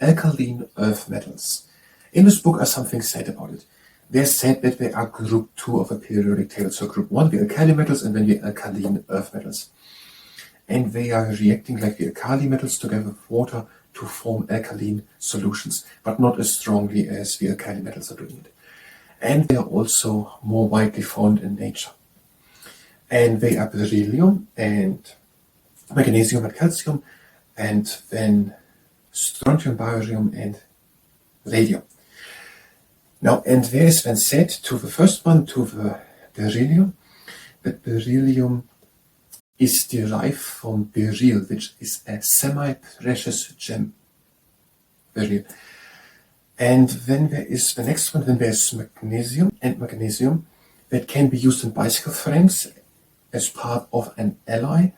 alkaline earth metals. In this book are something said about it. They said that they are group 2 of a periodic table. So group 1, the alkali metals, and then the alkaline earth metals. And they are reacting like the alkali metals together with water to form alkaline solutions, but not as strongly as the alkali metals are doing it. And they are also more widely found in nature. And they are beryllium and magnesium and calcium, and then strontium, barium, and radium. Now, and there is then said to the first one, to the beryllium, that beryllium is derived from beryl, which is a semi-precious gem. Beryl. And then there is the next one, then there's magnesium, and magnesium that can be used in bicycle frames as part of an alloy,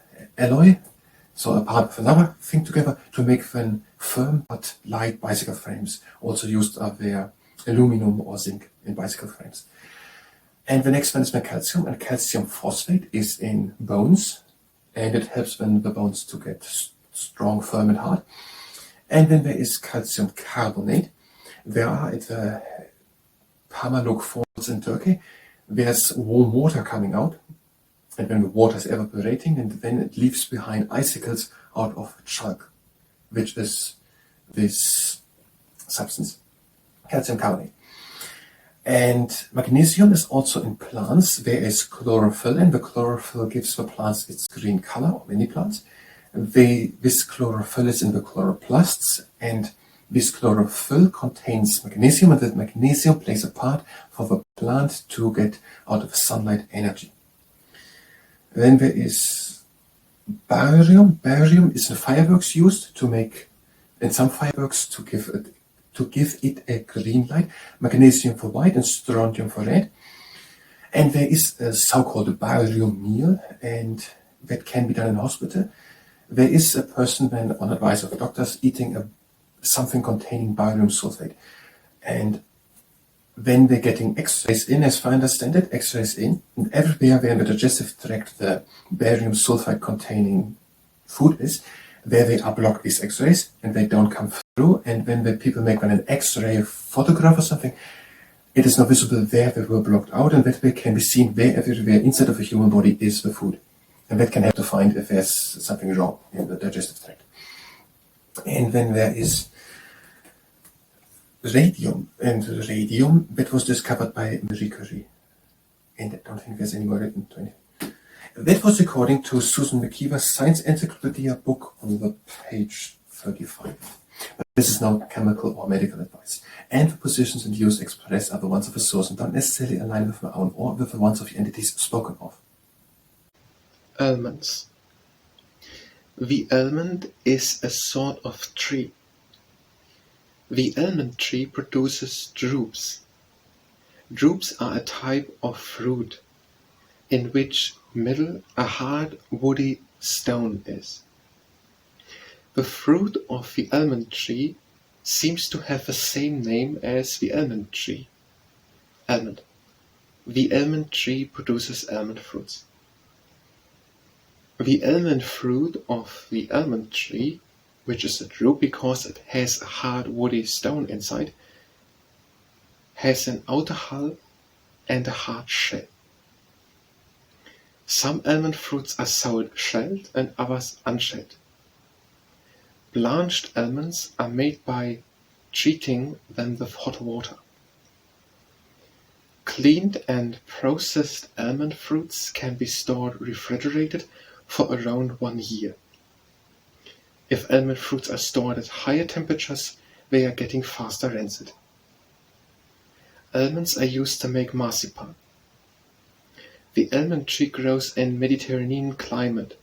so a part of another thing together to make them firm but light bicycle frames. Also used are there aluminum or zinc in bicycle frames. And the next one is calcium, and calcium phosphate is in bones, and it helps when the bones to get strong, firm and hard. And then there is calcium carbonate. There are at the Pamaluk Falls in Turkey, there's warm water coming out, and when the water is evaporating, and then it leaves behind icicles out of chalk, which is this substance, calcium carbonate. And magnesium is also in plants. There is chlorophyll, and the chlorophyll gives the plants its green color, or many plants. This chlorophyll is in the chloroplasts, and this chlorophyll contains magnesium, and that magnesium plays a part for the plant to get out of sunlight energy. Then there is barium. Barium is in fireworks used to make, in some fireworks, to give it a green light. Magnesium for white and strontium for red. And there is a so-called barium meal, and that can be done in hospital. There is a person, when on advice of doctors, eating something containing barium sulfate. And when they're getting X-rays in, as I understand it, X-rays in, and everywhere where in the digestive tract the barium sulfide containing food is, there they are blocked, these X-rays, and they don't come through. And when the people make an X-ray photograph or something, it is not visible there they were blocked out, and that way can be seen where everywhere inside of the human body is the food. And that can help to find if there's something wrong in the digestive tract. And then there is radium, and radium that was discovered by Marie Curie. And I don't think there's any more written to it. That was according to Susan McKeever's Science Encyclopedia book on the page 35. But this is not chemical or medical advice. And the positions and views expressed are the ones of the source and don't necessarily align with my own or with the ones of the entities spoken of. Almonds. The almond is a sort of tree. The almond tree produces drupes. Drupes are a type of fruit in which middle a hard woody stone is. The fruit of the almond tree seems to have the same name as the almond tree. Almond. The almond tree produces almond fruits. The almond fruit of the almond tree, which is a drupe because it has a hard woody stone inside, has an outer hull and a hard shell. Some almond fruits are sold shelled and others unshelled. Blanched almonds are made by treating them with hot water. Cleaned and processed almond fruits can be stored refrigerated for around 1 year. If almond fruits are stored at higher temperatures, they are getting faster rancid. Almonds are used to make marzipan. The almond tree grows in Mediterranean climate,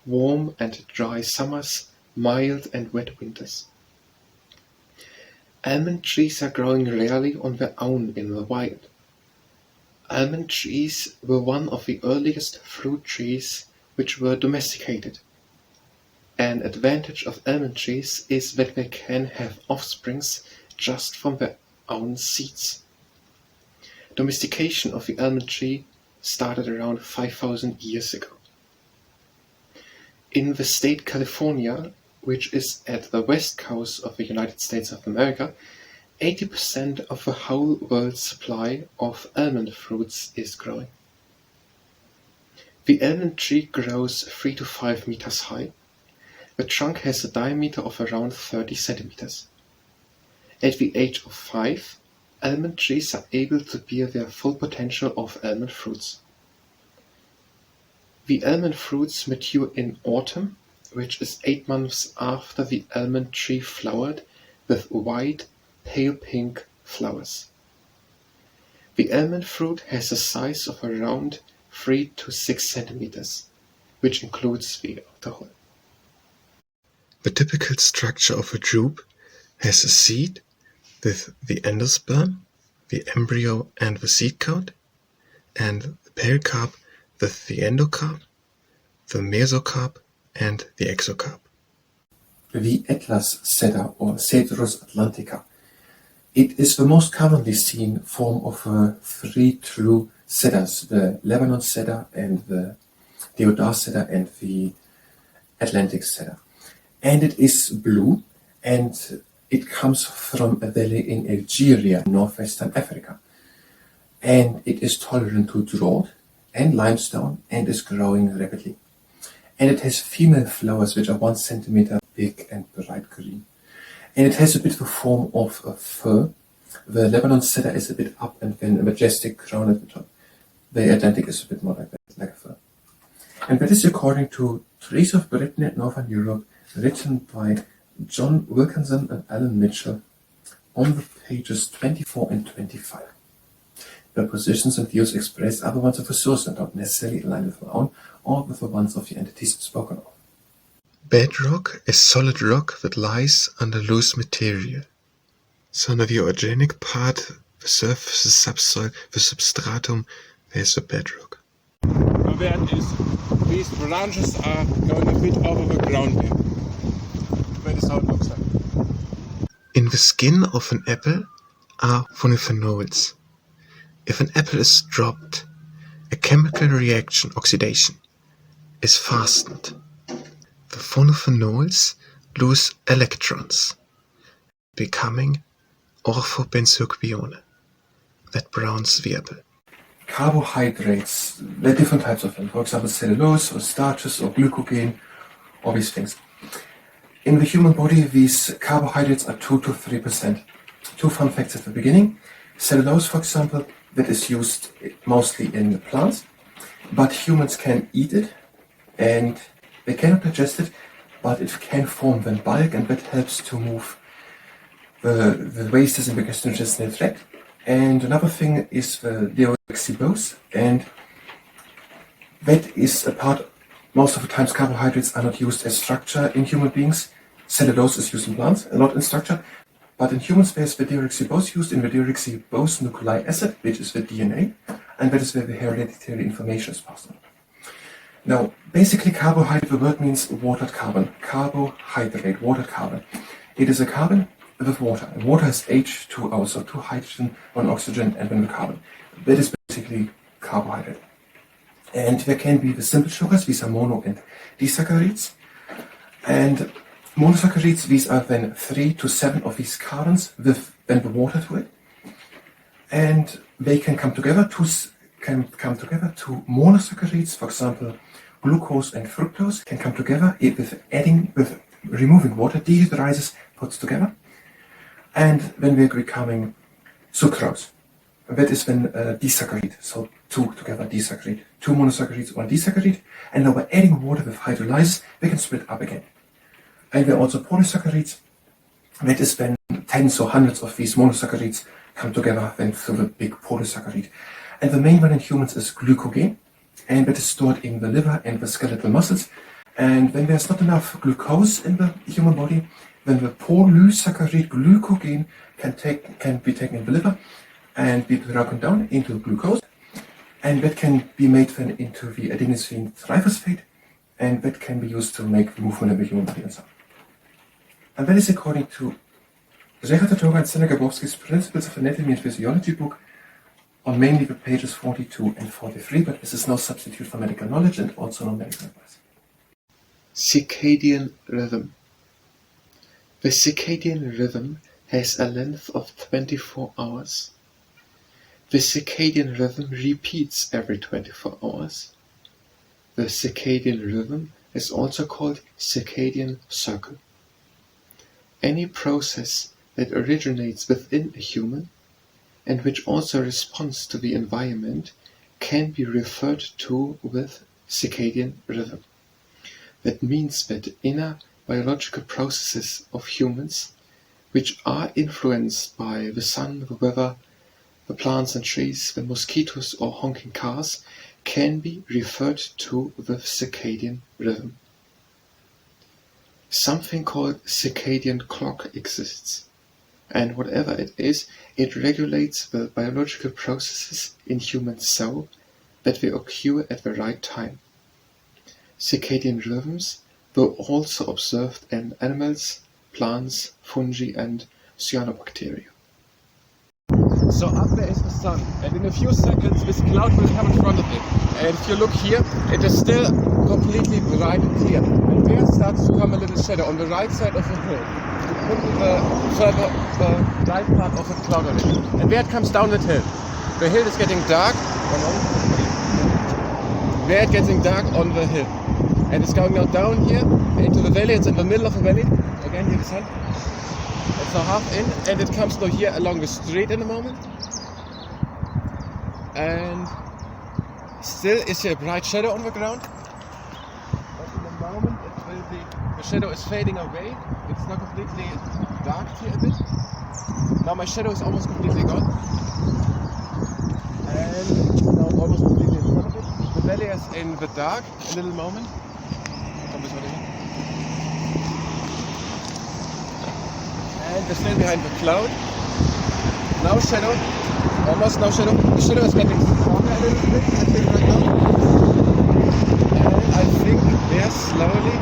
warm and dry summers, mild and wet winters. Almond trees are growing rarely on their own in the wild. Almond trees were one of the earliest fruit trees which were domesticated. An advantage of almond trees is that they can have offsprings just from their own seeds. Domestication of the almond tree started around 5,000 years ago. In the state California, which is at the west coast of the United States of America, 80% of the whole world's supply of almond fruits is growing. The almond tree grows 3 to 5 meters high. The trunk has a diameter of around 30 centimeters. At the age of 5, almond trees are able to bear their full potential of almond fruits. The almond fruits mature in autumn, which is 8 months after the almond tree flowered, with white, pale pink flowers. The almond fruit has a size of around 3 to 6 centimeters, which includes the outer hull. The typical structure of a drupe has a seed with the endosperm, the embryo and the seed coat, and the pericarp with the endocarp, the mesocarp and the exocarp. The Atlas cedar or Cedrus atlantica. It is the most commonly seen form of 3 true cedars, the Lebanon cedar and the Deodar cedar and the Atlantic cedar. And it is blue, and it comes from a valley in Algeria, northwestern Africa. And it is tolerant to drought and limestone and is growing rapidly. And it has female flowers which are 1 centimeter big and bright green. And it has a bit of a form of a fir. The Lebanon cedar is a bit up and then a majestic crown at the top. The Atlantic is a bit more like that, like a fir. And that is according to Trees of Britain and Northern Europe, written by John Wilkinson and Alan Mitchell on the pages 24 and 25. The positions and views expressed are the ones of the source and don't necessarily align with my own or with the ones of the entities spoken of. Bedrock is solid rock that lies under loose material. So under the organic part, the surface, the subsoil, the substratum, there's the bedrock. Where it is, these branches are going a bit over the ground here. That is how it looks like. In the skin of an apple are polyphenols. If an apple is dropped, a chemical reaction, oxidation, is fastened. The polyphenols lose electrons, becoming Ortho benzoquinone, that browns the apple. Carbohydrates, there are different types of them. For example, cellulose or starches or glycogen, all these things. In the human body, these carbohydrates are 2 to 3%. 2 fun facts at the beginning. Cellulose, for example, that is used mostly in plants, but humans can eat it and they cannot digest it, but it can form then bulk, and that helps to move the wastes in the gastrointestinal tract. And another thing is the deoxyribose, and that is a part. Most of the times carbohydrates are not used as structure in human beings. Cellulose is used in plants, and not in structure. But in humans there's the deoxyribose used in the deoxyribose nucleic acid, which is the DNA, and that is where the hereditary information is passed on. Now, basically carbohydrate, the word means watered carbon. Carbohydrate, watered carbon. It is a carbon with water. And water has H2O, so 2 hydrogen, 1 oxygen, and 1 carbon. That is basically carbohydrate. And there can be the simple sugars, these are mono and disaccharides. And monosaccharides, these are then 3 to 7 of these carbons with then the water to it. And they can come together to monosaccharides, for example, glucose and fructose can come together with removing water, dehydrolyzes, puts together. And then we're becoming sucrose. That is then disaccharide, so 2 together disaccharide, 2 monosaccharides, 1 disaccharide, and now by adding water with hydrolysis, they can split up again. And there are also polysaccharides. That is when tens or hundreds of these monosaccharides come together then through the big polysaccharide. And the main one in humans is glycogen, and that is stored in the liver and the skeletal muscles. And when there's not enough glucose in the human body, then the polysaccharide glycogen can be taken in the liver and be broken down into glucose, and that can be made then into the adenosine triphosphate, and that can be used to make movement in the human body and so on. And that is according to Gertrud and Gabowski's Principles of Anatomy and Physiology book, on mainly the pages 42 and 43, but this is no substitute for medical knowledge and also no medical advice. Circadian Rhythm. The circadian rhythm has a length of 24 hours. The circadian rhythm repeats every 24 hours. The circadian rhythm is also called circadian circle. Any process that originates within a human and which also responds to the environment can be referred to with circadian rhythm. That means that inner biological processes of humans, which are influenced by the sun, the weather, the plants and trees, the mosquitoes or honking cars, can be referred to with circadian rhythm. Something called circadian clock exists, and whatever it is, it regulates the biological processes in human cell that they occur at the right time. Circadian rhythms were also observed in animals, plants, fungi and cyanobacteria. So up there is the sun, and in a few seconds this cloud will come in front of it. And if you look here, it is still completely bright and clear. And there starts to come a little shadow on the right side of the hill. The right part of the cloud on it. And there it comes down that hill. The hill is getting dark. There it's getting dark on the hill. And it's going now down here into the valley. It's in the middle of the valley. Again, here the sun. It's now half in, and it comes now here along the street in a moment. And still is here a bright shadow on the ground. But in a moment it will be, the shadow is fading away. It's now completely dark here a bit. Now my shadow is almost completely gone. And now almost completely in front of it. The valley is in the dark a little moment. And we're still behind the cloud. Now shadow, almost no shadow. The shadow is getting stronger a little bit, I think, right now. And I think there slowly.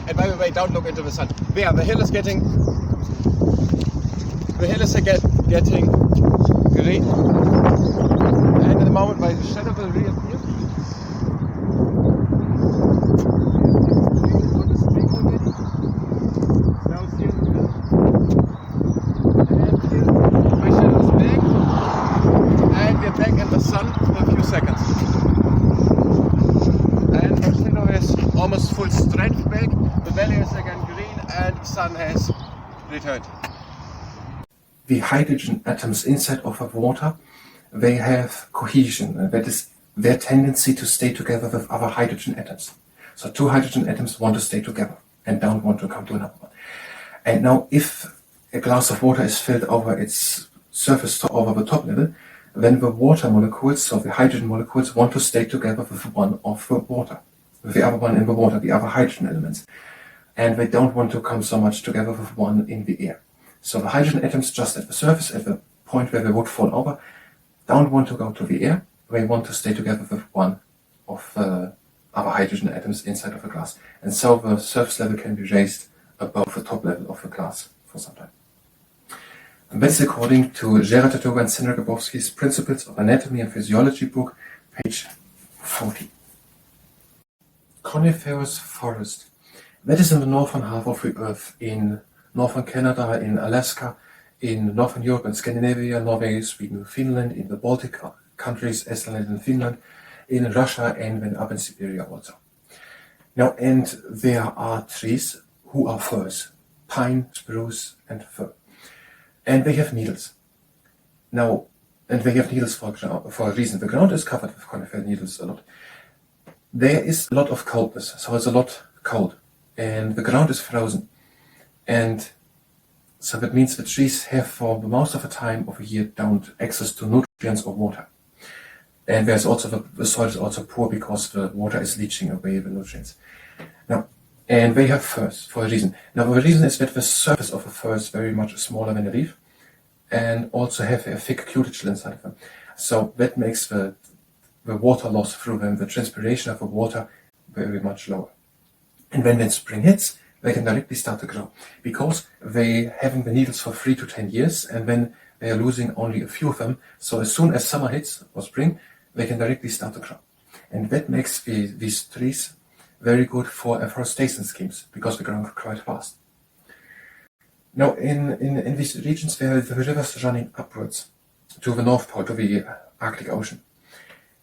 And by the way, don't look into the sun. There, the hill is getting getting green. And in a moment my shadow will reappear. Full strength back, the valley is again green and the sun has returned. The hydrogen atoms inside of a water, they have cohesion, and that is their tendency to stay together with other hydrogen atoms. So two hydrogen atoms want to stay together and don't want to come to another one. And now if a glass of water is filled over its surface to over the top level, then the water molecules, so the hydrogen molecules, want to stay together with one of the water. With the other one in the water, the other hydrogen elements. And they don't want to come so much together with one in the air. So the hydrogen atoms just at the surface, at the point where they would fall over, don't want to go to the air. They want to stay together with one of the other hydrogen atoms inside of the glass. And so the surface level can be raised above the top level of the glass for some time. And that's according to Gertrud von Nivelles' Principles of Anatomy and Physiology book, page 40. Coniferous Forest. That is in the northern half of the Earth, in northern Canada, in Alaska, in northern Europe and Scandinavia, Norway, Sweden, Finland, in the Baltic countries, Estland and Finland, in Russia, and then up in Siberia also. Now, and there are trees who are firs, pine, spruce, and fir. And they have needles. Now, and they have needles for a reason. The ground is covered with conifer needles a lot. There is a lot of coldness, so it's a lot cold, and the ground is frozen, and so that means the trees have for the most of the time of the year don't access to nutrients or water, and there's also the soil is also poor because the water is leaching away the nutrients. Now, and they have firs for a reason. Now the reason is that the surface of the fir is very much smaller than the leaf, and also have a thick cuticle inside of them, so that makes the water loss through them, the transpiration of the water, very much lower. And when spring hits, they can directly start to grow, because they having the needles for 3 to 10 years, and then they are losing only a few of them. So as soon as summer hits or spring, they can directly start to grow, and that makes these trees very good for afforestation schemes because they grow quite fast. Now, in these regions where the rivers running upwards to the North Pole, to the Arctic Ocean,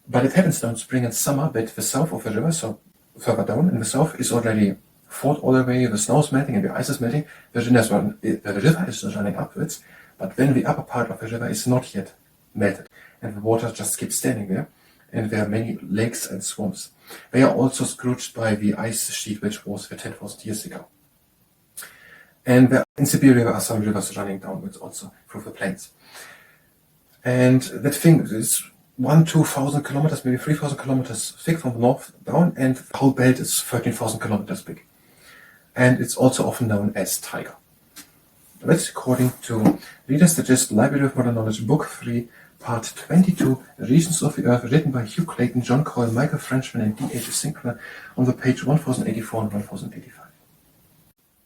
but it happens now in spring and summer that the south of the river, so further down in the south, is already thawed all the way, the snow is melting and the ice is melting, the river is running upwards, but then the upper part of the river is not yet melted, and the water just keeps standing there, and there are many lakes and swamps. They are also scourged by the ice sheet which was there 10,000 years ago. And in Siberia there are some rivers running downwards also through the plains. And that thing is 1,000-2,000 kilometers, maybe 3,000 kilometers thick from the north down, and the whole belt is 13,000 kilometers big. And it's also often known as Tiger. That's according to Reader's Digest Library of Modern Knowledge, Book 3, Part 22, Regions of the Earth, written by Hugh Clayton, John Coyle, Michael Frenchman, and D.H. Sinclair, on the page 1084 and 1085.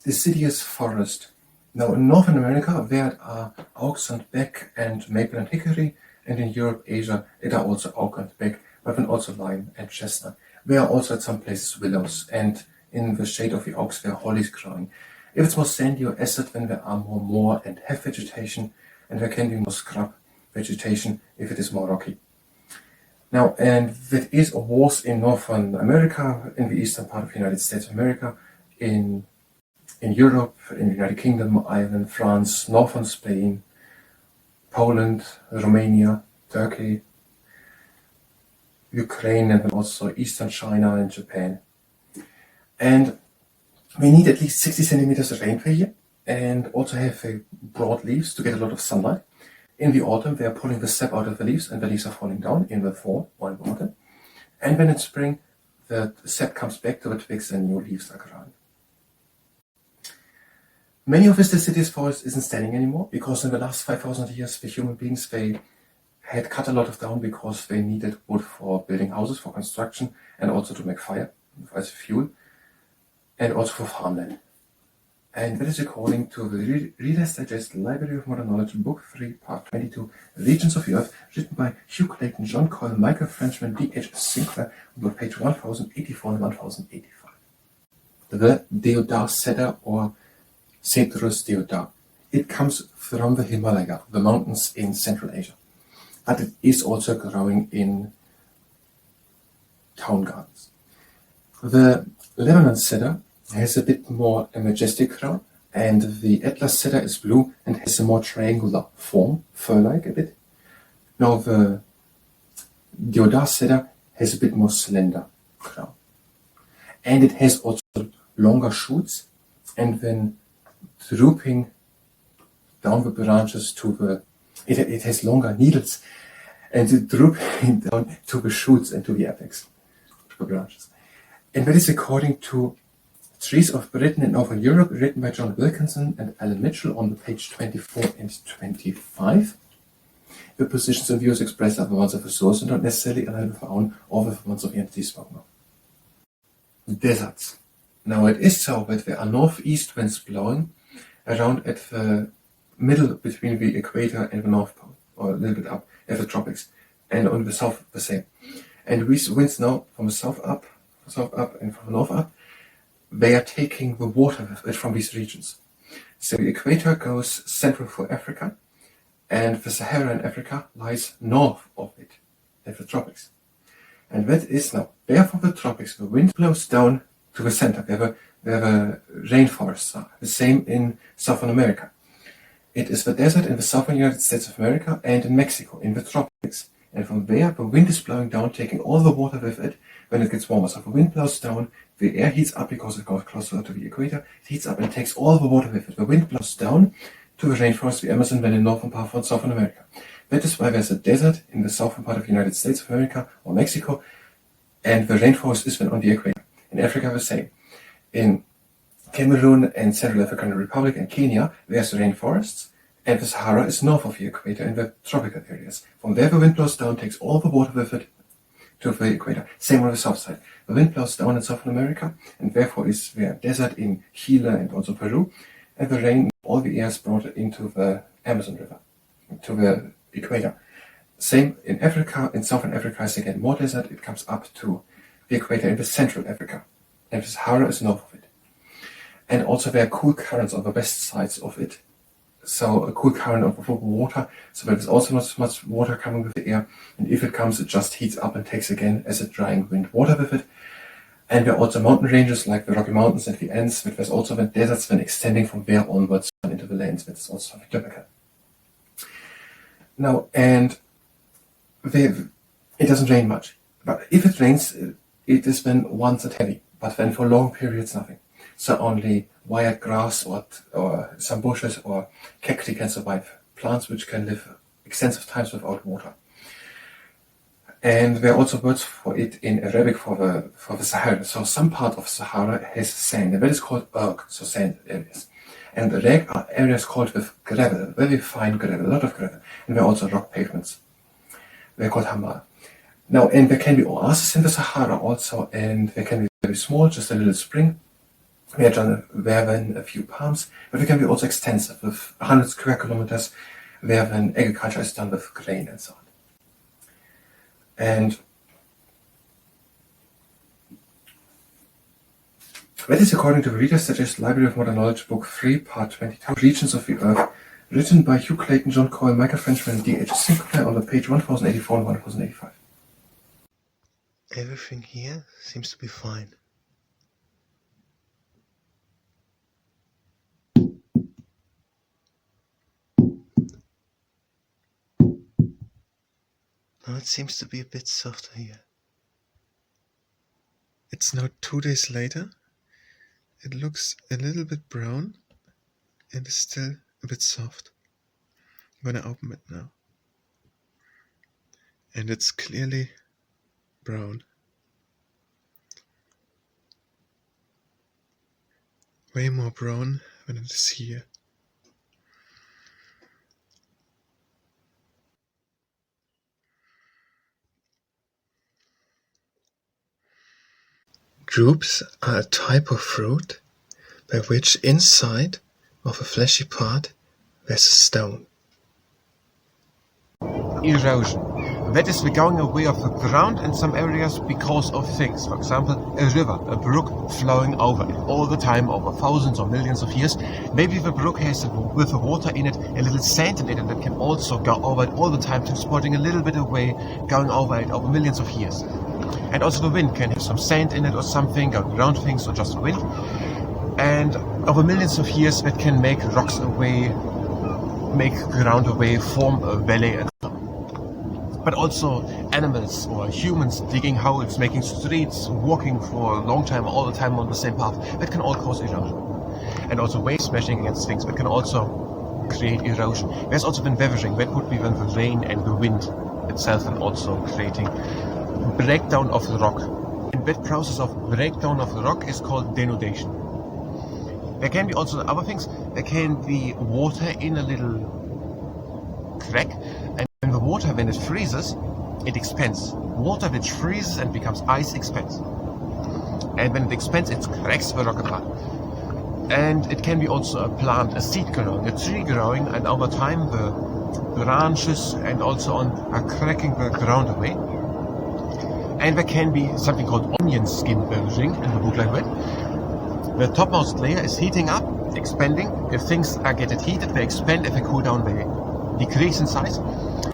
Deciduous Forest. Now, in Northern America, there are oaks and beech and maple and hickory, and in Europe, Asia, there are also oak and beech, but then also lime and chestnut. There are also at some places willows, and in the shade of the oaks, there are hollies growing. If it's more sandy or acid, then there are more moor and heath vegetation, and there can be more scrub vegetation if it is more rocky. Now, and that is or was in Northern America, in the eastern part of the United States of America, in Europe, in the United Kingdom, Ireland, France, Northern Spain, Poland, Romania, Turkey, Ukraine, and then also Eastern China and Japan. And we need at least 60 centimeters of rain per year, and also have broad leaves to get a lot of sunlight. In the autumn, they are pulling the sap out of the leaves, and the leaves are falling down in the fall or in the autumn. And then in spring, the sap comes back to the twigs and new leaves are growing. Many of this deciduous forest isn't standing anymore because in the last 5,000 years, the human beings, they had cut a lot of down because they needed wood for building houses, for construction, and also to make fire as fuel, and also for farmland. And that is according to the Reader's Digest Library of Modern Knowledge, Book 3, Part 22, Regions of the Earth, written by Hugh Clayton, John Coyle, Michael Frenchman, D.H. Sinclair, on page 1084 and 1085. The Deodar cedar, or Cedrus deodar. It comes from the Himalaya, the mountains in Central Asia. But it is also growing in town gardens. The Lebanon cedar has a bit more a majestic crown, and the Atlas cedar is blue and has a more triangular form, fir-like a bit. Now the Deodar cedar has a bit more slender crown. And it has also longer shoots, and then drooping down the branches to the... It has longer needles, and drooping down to the shoots and to the apex, to the branches. And that is according to Trees of Britain and Northern Europe, written by John Wilkinson and Alan Mitchell on the page 24 and 25. The positions and views expressed are the ones of the source and not necessarily aligned with our own or with the ones of the entities spoken of. Deserts. Now it is so that there are northeast winds blowing around at the middle between the equator and the North Pole, or a little bit up at the tropics, and on the south the same. And these winds now from the south up and from the north up, they are taking the water with it from these regions. So the equator goes central for Africa, and the Sahara in Africa lies north of it, at the tropics. And that is now, there from the tropics, the wind blows down to the center, where the rainforests are. The same in Southern America. It is the desert in the southern United States of America and in Mexico, in the tropics. And from there, the wind is blowing down, taking all the water with it when it gets warmer. So the wind blows down, the air heats up because it goes closer to the equator. It heats up and takes all the water with it. The wind blows down to the rainforest, the Amazon, then in northern part of Southern America. That is why there's a desert in the southern part of the United States of America or Mexico, and the rainforest is then on the equator. In Africa, the same. In Cameroon and Central African Republic and Kenya, there's rainforests, and the Sahara is north of the equator in the tropical areas. From there, the wind blows down, takes all the water with it to the equator. Same on the south side. The wind blows down in Southern America, and therefore is there desert in Chile and also Peru, and the rain, all the air is brought into the Amazon River, to the equator. Same in Africa. In Southern Africa is again more desert. It comes up to the equator in the Central Africa. and the Sahara is north of it. And also there are cool currents on the west sides of it. So a cool current of water, so there is also not so much water coming with the air, and if it comes, it just heats up and takes again as a drying wind water with it. And there are also mountain ranges like the Rocky Mountains and the Andes, but there's also the deserts then extending from there onwards into the lands, which is also typical. Now, and it doesn't rain much, but if it rains, it is then once and heavy, but then for long periods nothing. So only wired grass or some bushes or cacti can survive, plants which can live extensive times without water. And there are also words for it in Arabic for the Sahara. So some part of Sahara has sand, and that is called erg, so sand areas. And the reg are areas called with gravel, very fine gravel, a lot of gravel. And there are also rock pavements. They're called hamar. Now, and there can be oases in the Sahara also, and they can be very small, just a little spring. Where then a few palms, but they can be also extensive with 100 square kilometers, where then agriculture is done with grain and so on. And that is according to the Reader's Digest Library of Modern Knowledge, Book 3, Part 22, Regions of the Earth, written by Hugh Clayton, John Coyle, Michael Frenchman, and D.H. Sinclair on the page 1084 and 1085. Everything here seems to be fine. Now it seems to be a bit softer here. It's now 2 days later. It looks a little bit brown and is still a bit soft. I'm gonna open it now. And it's clearly brown. Way more brown than it is here. Drupes are a type of fruit by which inside of a fleshy part there's a stone. Erosion. That is the going away of the ground in some areas because of things. For example, a river, a brook flowing over it all the time over thousands or millions of years. Maybe the brook has, with the water in it, a little sand in it, and that can also go over it all the time, transporting a little bit away, going over it over millions of years. And also the wind can have some sand in it or something, going around things, or just wind. And over millions of years that can make rocks away, make ground away, form a valley and so on. But also animals or humans digging holes, making streets, walking for a long time, all the time on the same path, that can all cause erosion. And also waves smashing against things that can also create erosion. There's also been weathering, that would be when the rain and the wind itself and also creating breakdown of the rock. And that process of breakdown of the rock is called denudation. There can be also other things. There can be water in a little crack, and the water, when it freezes, it expands. Water which freezes and becomes ice expands. And when it expands, it cracks the rock apart. And it can be also a plant, a seed growing, a tree growing, and over time the branches and also on are cracking the ground away. And there can be something called onion skin building in the book like that. The topmost layer is heating up, expanding. If things are getting heated, they expand. If they cool down, they decrease in size.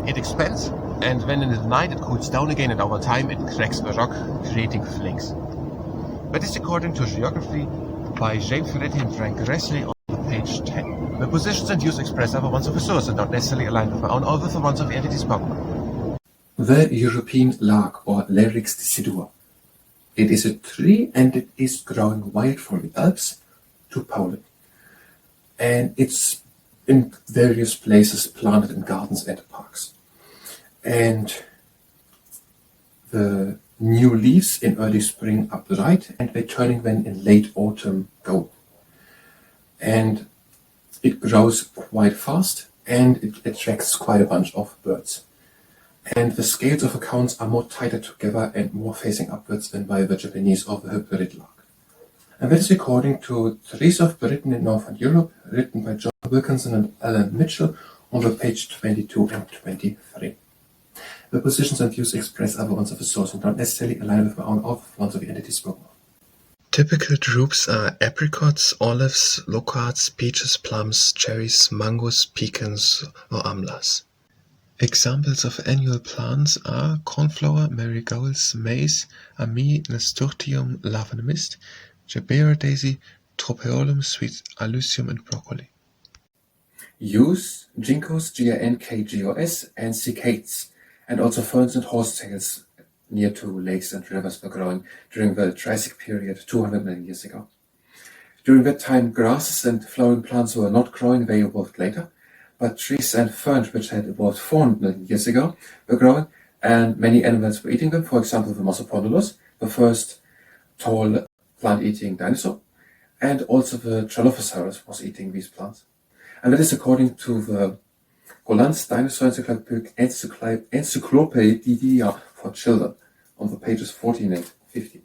It expands, and when in the night it cools down again, and over time it cracks the rock, creating flakes. That is according to Geography by James Ferretti and Frank Grassley on page 10. The positions and views expressed are the ones of the source and not necessarily aligned with my own or with the ones of the entities spoken. The European lark, or Larix decidua. It is a tree and it is growing wild from the Alps to Poland. And it's in various places planted in gardens and parks. And the new leaves in early spring are bright and they're turning then in late autumn gold. And it grows quite fast and it attracts quite a bunch of birds. And the scales of accounts are more tighter together and more facing upwards than by the Japanese or the Hybrid Larch. And that is according to Trees of Britain in Northern Europe, written by John Wilkinson and Alan Mitchell on the page 22 and 23. The positions and views expressed are the ones of the source and not necessarily aligned with my own or with ones of the entities spoken of. Typical drupes are apricots, olives, loquats, peaches, plums, cherries, mangoes, pecans, or amlas. Examples of annual plants are cornflower, marigolds, maize, ammi, nasturtium, lavender mist, gerbera daisy, tropaeolum, sweet alyssum, and broccoli. Yews, ginkgos, ginkgos, and cycads, and also ferns and horsetails near to lakes and rivers were growing during the Triassic period 200 million years ago. During that time, grasses and flowering plants were not growing, they evolved later, but trees and ferns, which had evolved 400 million years ago, were growing, and many animals were eating them. For example, the Mosasaurus, the first tall plant-eating dinosaur, and also the Dilophosaurus was eating these plants. And that is according to the Golan's Dinosaur Encyclopedia for Children on the pages 14 and 15.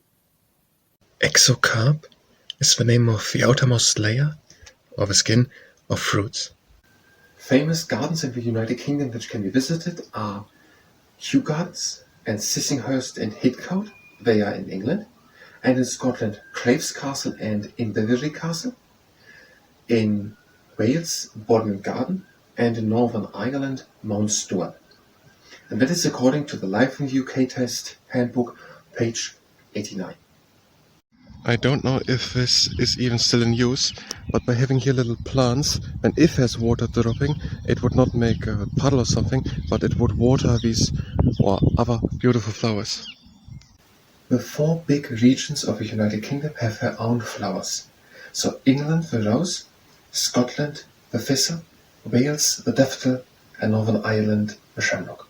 Exocarp is the name of the outermost layer, or the skin, of fruits. Famous gardens in the United Kingdom which can be visited are Kew Gardens and Sissinghurst and Heathcote, they are in England, and in Scotland, Claves Castle and Inverary Castle, in Wales, Bodmin Garden, and in Northern Ireland, Mount Stuart. And that is according to the Life in the UK Test Handbook, page 89. I don't know if this is even still in use, but by having here little plants, and if there's water dropping, it would not make a puddle or something, but it would water these or other beautiful flowers. The four big regions of the United Kingdom have their own flowers. So England, the rose, Scotland, the thistle, Wales, the daffodil, and Northern Ireland, the shamrock.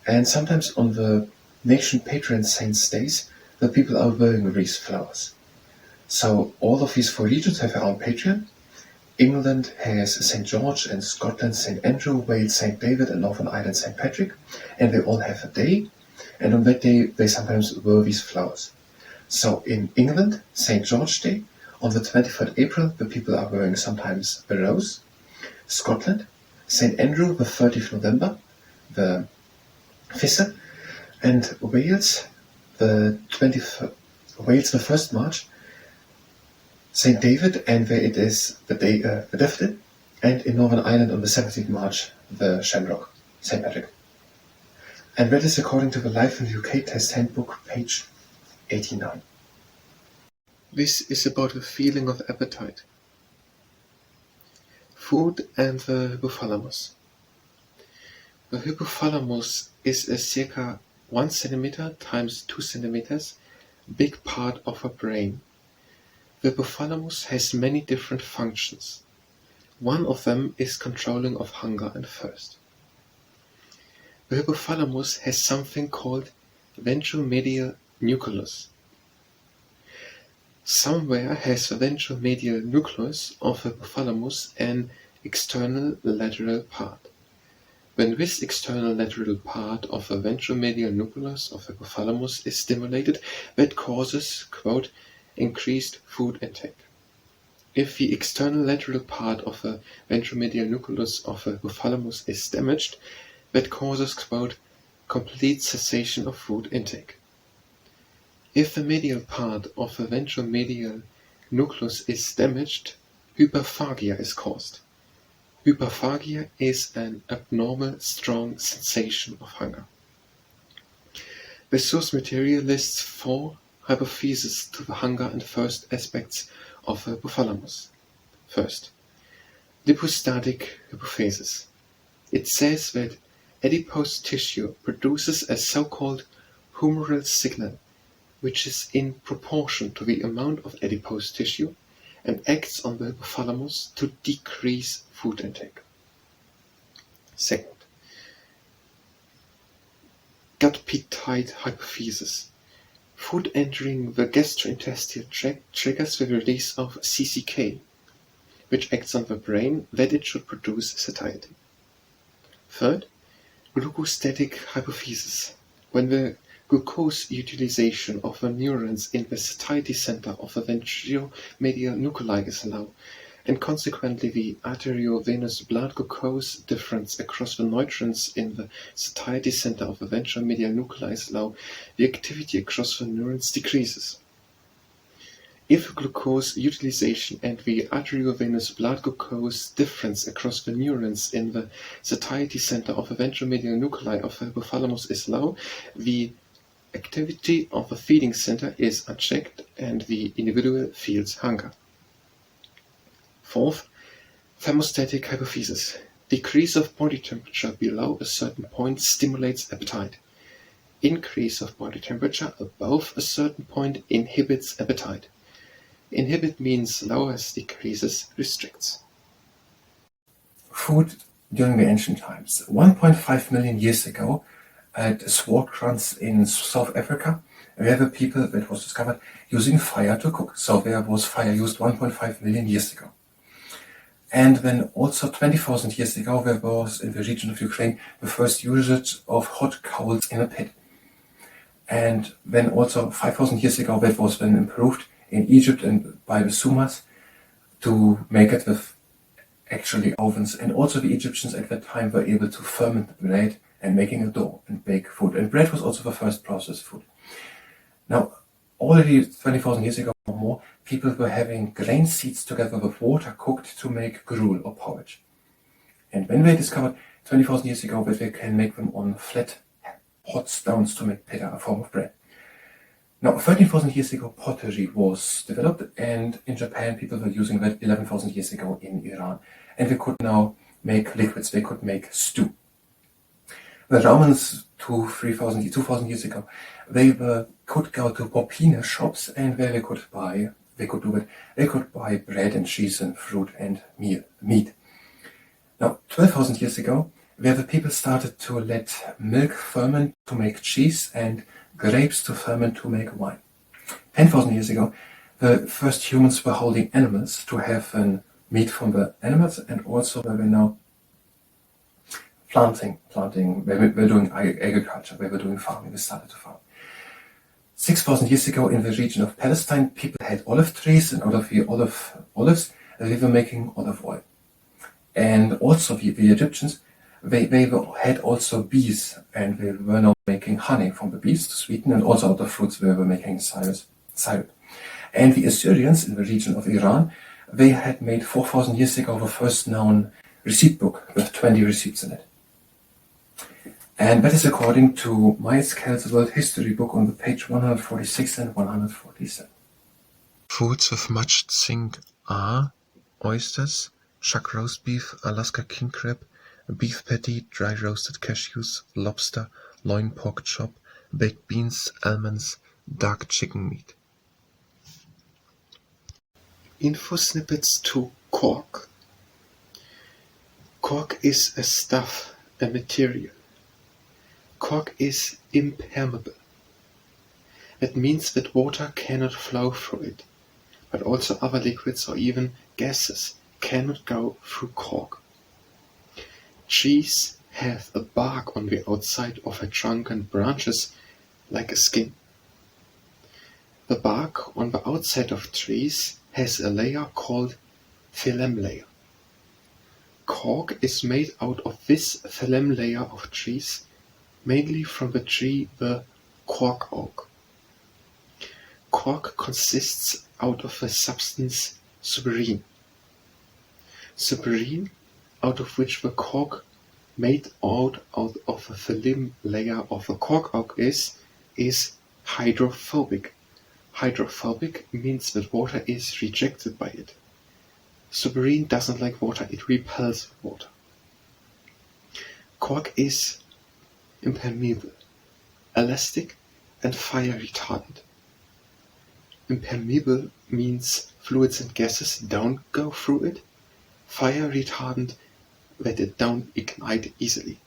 And sometimes on the nation patron saints' days, the people are wearing these flowers. So all of these four regions have their own patron. England has St. George, and Scotland St. Andrew, Wales St. David, and Northern Ireland St. Patrick, and they all have a day, and on that day they sometimes wear these flowers. So in England, St. George Day, on the 23rd April, the people are wearing sometimes the rose. Scotland, St. Andrew, the 30th November, the thistle, and Wales, the 1st March, St. David, and where it is the day the daffodil, and in Northern Ireland on the 17th March, the shamrock, St. Patrick. And that is according to the Life in the UK Test Handbook, page 89. This is about the feeling of appetite. Food and the hypothalamus. The hypothalamus is a circa 1 centimeter times 2 centimeters big part of a brain. The hypothalamus has many different functions. One of them is controlling of hunger and thirst. The hypothalamus has something called ventromedial nucleus. Somewhere has the ventromedial nucleus of the hypothalamus an external lateral part. When this external lateral part of the ventromedial nucleus of the hypothalamus is stimulated, that causes, quote, increased food intake. If the external lateral part of the ventromedial nucleus of the hypothalamus is damaged, that causes, quote, complete cessation of food intake. If the medial part of the ventromedial nucleus is damaged, hyperphagia is caused. Hyperphagia is an abnormal, strong sensation of hunger. The source material lists 4 hypotheses to the hunger and thirst aspects of the hypothalamus. First, lipostatic hypothesis. It says that adipose tissue produces a so-called humoral signal, which is in proportion to the amount of adipose tissue and acts on the hypothalamus to decrease food intake. Second, gut appetite hypothesis. Food entering the gastrointestinal tract triggers the release of CCK, which acts on the brain that it should produce satiety. Third, glucostatic hypothesis. When the glucose utilization of the neurons in the satiety center of the ventromedial nuclei is low, and consequently the arteriovenous blood glucose difference across the neutrons in the satiety center of the ventromedial nuclei is low, the activity across the neurons decreases. If glucose utilization and the arteriovenous blood glucose difference across the neurons in the satiety center of the ventromedial nuclei of the hypothalamus is low, the activity of the feeding center is unchecked and the individual feels hunger. Fourth, thermostatic hypophysis. Decrease of body temperature below a certain point stimulates appetite. Increase of body temperature above a certain point inhibits appetite. Inhibit means lowers, decreases, restricts. Food during the ancient times. 1.5 million years ago, at Swartkrans in South Africa, there were people that was discovered using fire to cook. So there was fire used 1.5 million years ago. And then also 20,000 years ago, there was in the region of Ukraine the first usage of hot coals in a pit. And then also 5,000 years ago, that was then improved in Egypt and by the Sumas to make it with actually ovens. And also the Egyptians at that time were able to ferment bread and making a dough and bake food. And bread was also the first processed food. Now, already 20,000 years ago or more, people were having grain seeds together with water cooked to make gruel or porridge. And when they discovered 20,000 years ago that they can make them on flat hot stones to make pita, a form of bread. Now, 13,000 years ago, pottery was developed, and in Japan, people were using that 11,000 years ago in Iran. And they could now make liquids, they could make stew. The Romans 2,000 years ago, they could go to popina shops, and where they could buy bread and cheese and fruit and meat. Now, 12,000 years ago, where the people started to let milk ferment to make cheese and grapes to ferment to make wine. 10,000 years ago, the first humans were holding animals to have meat from the animals, and also they were now planting, they were doing agriculture, they were doing farming, they started to farm. 6,000 years ago in the region of Palestine, people had olive trees, and out of the olives, they were making olive oil. And also the Egyptians, they had also bees, and they were now making honey from the bees to sweeten, and also out of fruits they were making syrup. And the Assyrians in the region of Iran, they had made 4,000 years ago the first known receipt book with 20 receipts in it. And that is according to Maya's World History book on the page 146 and 147. Foods with much zinc are oysters, shuck roast beef, Alaska king crab, beef patty, dry roasted cashews, lobster, loin pork chop, baked beans, almonds, dark chicken meat. Info snippets to cork. Cork is a stuff, a material. Cork is impermeable. It means that water cannot flow through it, but also other liquids or even gases cannot go through cork. Trees have a bark on the outside of a trunk and branches like a skin. The bark on the outside of trees has a layer called phloem layer. Cork is made out of this phloem layer of trees, mainly from the tree the cork oak. Cork consists out of the substance suberin. Suberin, out of which the cork made out of the phloem layer of the cork oak is hydrophobic. Hydrophobic means that water is rejected by it. Suberin doesn't like water, it repels water. Cork is impermeable, elastic, and fire retardant. Impermeable means fluids and gases don't go through it. Fire retardant, that it don't ignite easily.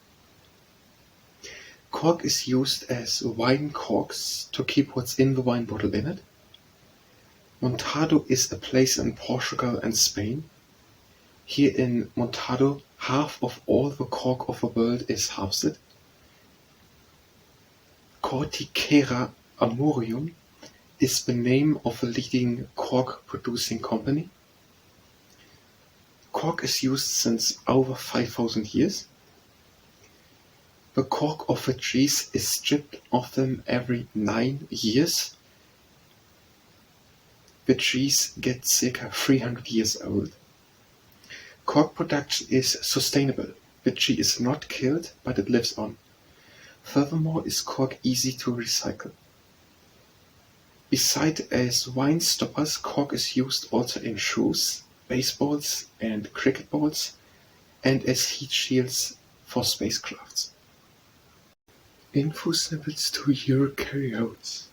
Cork is used as wine corks to keep what's in the wine bottle in it. Montado is a place in Portugal and Spain. Here in Montado, half of all the cork of the world is harvested. Corticera armorium is the name of a leading cork producing company. Cork is used since over 5,000 years. The cork of the trees is stripped of them every 9 years. the trees get circa 300 years old. Cork production is sustainable. The tree is not killed, but it lives on. Furthermore, is cork easy to recycle. Besides as wine stoppers, cork is used also in shoes, baseballs and cricket balls, and as heat shields for spacecrafts. Info snippets to eukaryotes.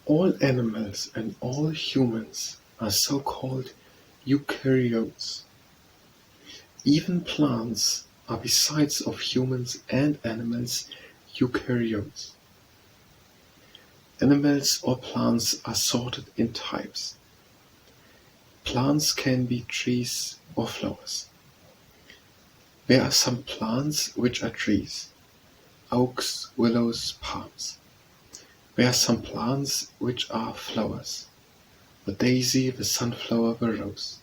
All animals and all humans are so-called eukaryotes. Even plants are, besides of humans and animals, eukaryotes. Animals or plants are sorted in types. Plants can be trees or flowers. There are some plants which are trees: oaks, willows, palms. There are some plants which are flowers: the daisy, the sunflower, the rose.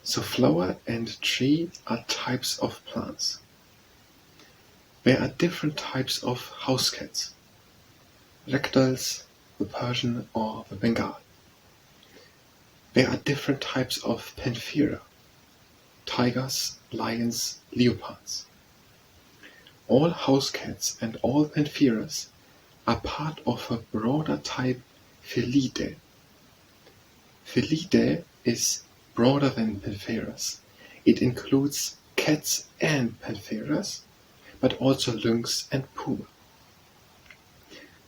So flower and tree are types of plants. There are different types of house cats: ragdolls, the Persian or the Bengal. There are different types of panthera: tigers, lions, leopards. All house cats and all pantheras are part of a broader type Felidae. Felidae is broader than pantheras. It includes cats and pantheras, but also lynx and puma.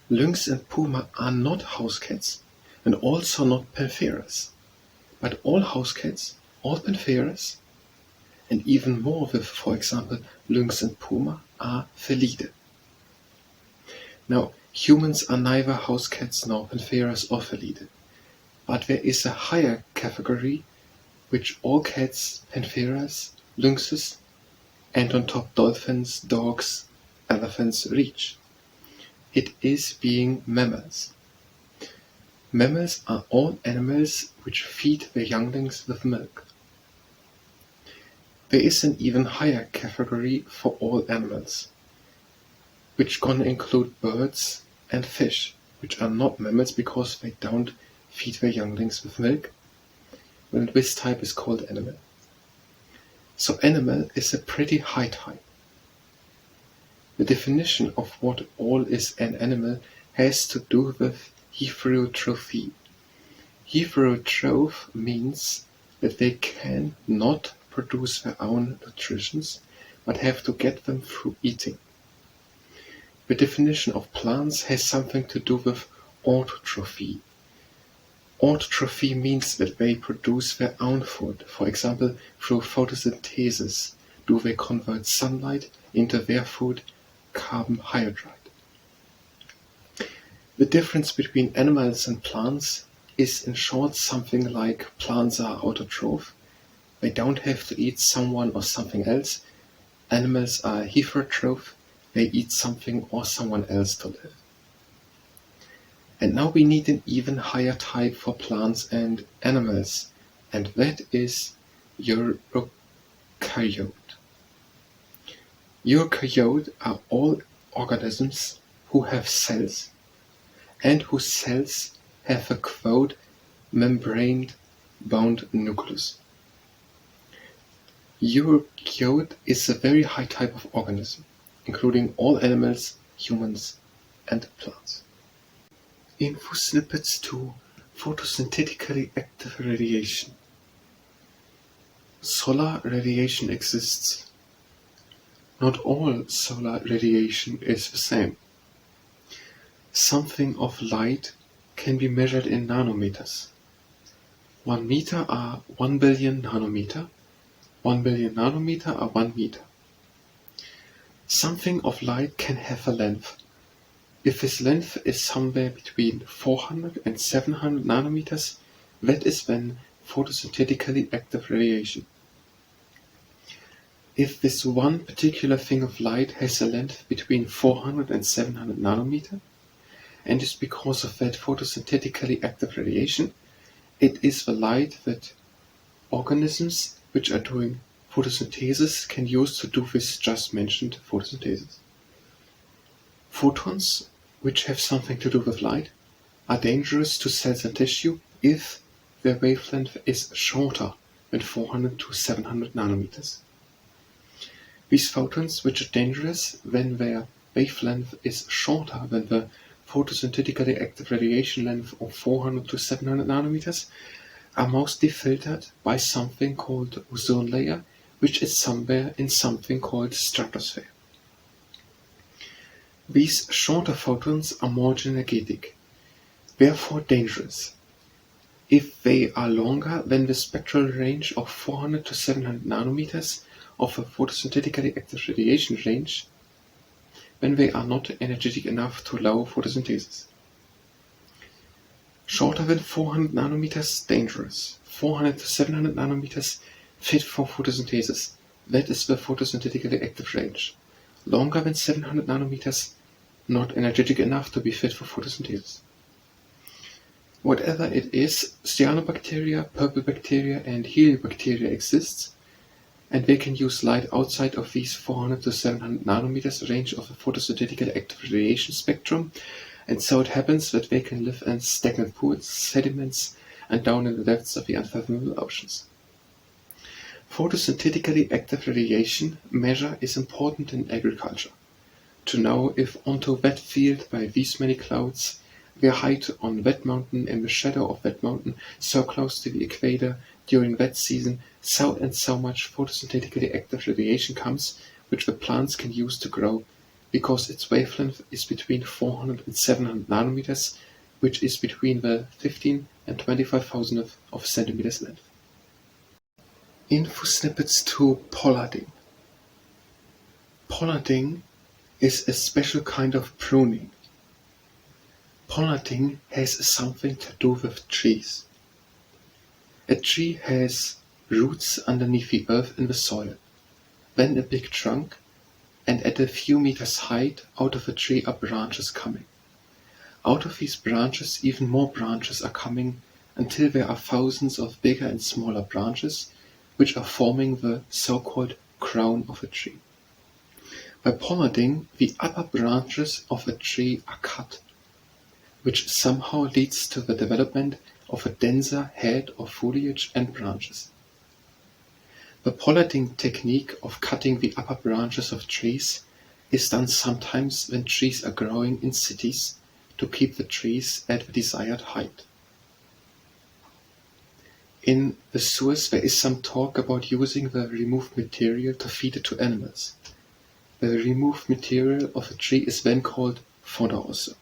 Lynx and puma are not house cats and also not pantheras, but all house cats, all pantheras, and even more with, for example, lynx and puma are Felidae. Now, humans are neither house cats nor pantheras or Felidae, but there is a higher category which all cats, pantheras, lynxes, and on top dolphins, dogs, elephants reach. It is being mammals. Mammals are all animals which feed their younglings with milk. There is an even higher category for all animals, which gonna include birds and fish, which are not mammals because they don't feed their younglings with milk, and this type is called animal. So animal is a pretty high type. The definition of what all is an animal has to do with heterotrophy. Heterotroph means that they can not produce their own nutritions, but have to get them through eating. The definition of plants has something to do with autotrophy. Autotrophy means that they produce their own food. For example, through photosynthesis do they convert sunlight into their food, carbohydrate. The difference between animals and plants is in short something like plants are autotroph. They don't have to eat someone or something else. Animals are heterotroph. They eat something or someone else to live. And now we need an even higher type for plants and animals, and that is eukaryote. Eukaryote are all organisms who have cells, and whose cells have a quote membrane-bound nucleus. Eukaryote is a very high type of organism, including all animals, humans, and plants. Info snippets to photosynthetically active radiation. Solar radiation exists. Not all solar radiation is the same. Something of light can be measured in nanometers. 1 meter are 1 billion nanometer. 1 billion nanometer are 1 meter. Something of light can have a length. If this length is somewhere between 400 and 700 nanometers, that is then photosynthetically active radiation. If this one particular thing of light has a length between 400 and 700 nanometer, and is because of that photosynthetically active radiation, it is the light that organisms which are doing photosynthesis can use to do this just mentioned photosynthesis. Photons, which have something to do with light, are dangerous to cells and tissue if their wavelength is shorter than 400 to 700 nanometers. These photons, which are dangerous when their wavelength is shorter than the photosynthetically active radiation length of 400 to 700 nanometers, are mostly filtered by something called ozone layer, which is somewhere in something called stratosphere. These shorter photons are more energetic, therefore dangerous. If they are longer than the spectral range of 400 to 700 nanometers of a photosynthetically active radiation range, then they are not energetic enough to allow photosynthesis. Shorter than 400 nanometers, dangerous. 400 to 700 nanometers, fit for photosynthesis. That is the photosynthetically active range. Longer than 700 nanometers, not energetic enough to be fit for photosynthesis. Whatever it is, cyanobacteria, purple bacteria, and heliobacteria exists, and they can use light outside of these 400 to 700 nanometers range of the photosynthetically active radiation spectrum, and so it happens that they can live in stagnant pools, sediments, and down in the depths of the unfathomable oceans. Photosynthetically active radiation measure is important in agriculture, to know if onto wet field by these many clouds, their height on wet mountain and the shadow of wet mountain so close to the equator during wet season, so and so much photosynthetically active radiation comes, which the plants can use to grow, because its wavelength is between 400 and 700 nanometers, which is between the 15 and 25,000th of centimeters length. Info snippets to pollarding. Pollarding is a special kind of pruning. Pollarding has something to do with trees. A tree has roots underneath the earth in the soil, then a big trunk, and at a few meters height out of the tree are branches coming. Out of these branches even more branches are coming until there are thousands of bigger and smaller branches which are forming the so-called crown of a tree. By pollarding, the upper branches of a tree are cut, which somehow leads to the development of a denser head of foliage and branches. The pollarding technique of cutting the upper branches of trees is done sometimes when trees are growing in cities to keep the trees at the desired height. In the source there is some talk about using the removed material to feed it to animals. The removed material of a tree is then called fodder also.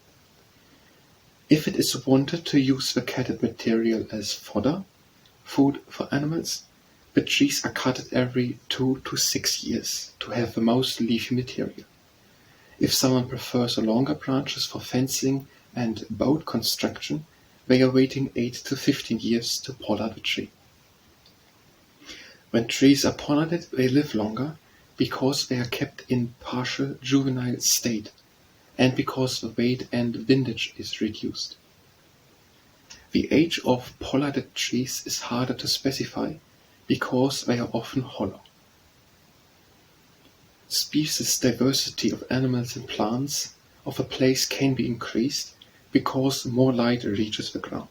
If it is wanted to use the cutted material as fodder, food for animals, the trees are cut every 2 to 6 years to have the most leafy material. If someone prefers longer branches for fencing and boat construction, they are waiting 8 to 15 years to pollard the tree. When trees are pollarded, they live longer because they are kept in partial juvenile state and because the weight and windage is reduced. The age of pollarded trees is harder to specify because they are often hollow. Species diversity of animals and plants of a place can be increased because more light reaches the ground.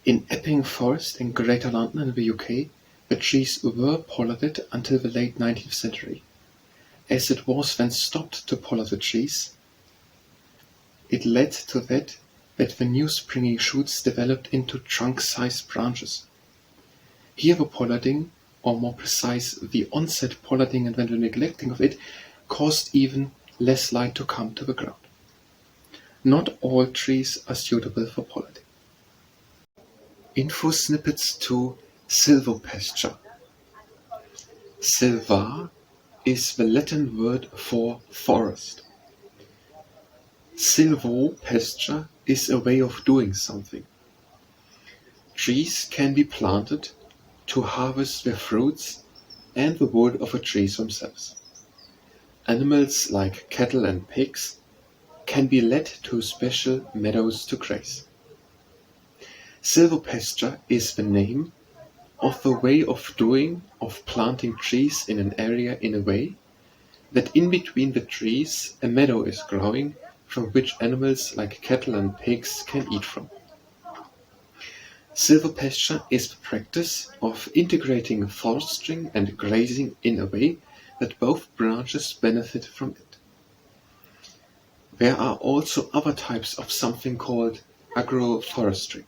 In Epping Forest in Greater London in the UK, the trees were pollarded until the late 19th century. As it was then stopped to pollard the trees, it led to that the new springing shoots developed into trunk-sized branches. Here the pollarding, or more precise, the onset pollarding and then the neglecting of it, caused even less light to come to the ground. Not all trees are suitable for pollarding. Info snippets to silvopasture. Silva is the Latin word for forest. Silvopasture is a way of doing something. Trees can be planted to harvest their fruits and the wood of the trees themselves. Animals like cattle and pigs can be led to special meadows to graze. Silvopasture is the name of the way of planting trees in an area in a way that in between the trees a meadow is growing from which animals like cattle and pigs can eat from. Silvopasture is the practice of integrating forestry and grazing in a way that both branches benefit from it. There are also other types of something called agroforestry.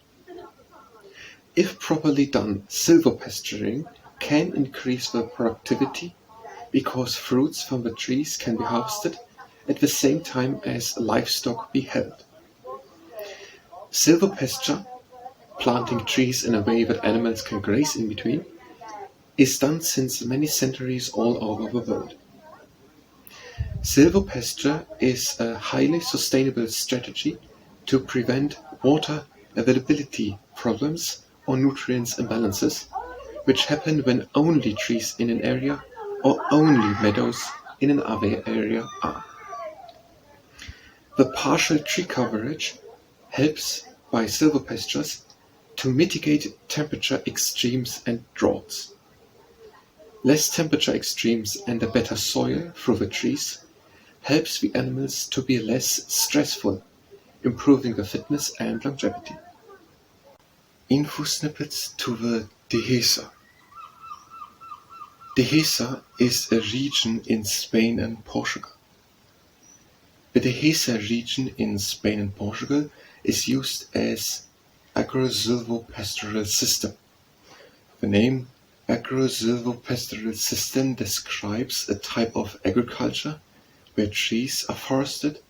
If properly done, silvopasturing can increase the productivity because fruits from the trees can be harvested at the same time as livestock be held. Silvopasture, planting trees in a way that animals can graze in between, is done since many centuries all over the world. Silvopasture is a highly sustainable strategy to prevent water availability problems or nutrients imbalances, which happen when only trees in an area or only meadows in another area are. The partial tree coverage helps by silvopastures to mitigate temperature extremes and droughts. Less temperature extremes and a better soil through the trees helps the animals to be less stressful, improving their fitness and longevity. Info snippets to the Dehesa. Dehesa is a region in Spain and Portugal. The Dehesa region in Spain and Portugal is used as agro-silvopastoral system. The name agro-silvopastoral system describes a type of agriculture where trees are forested,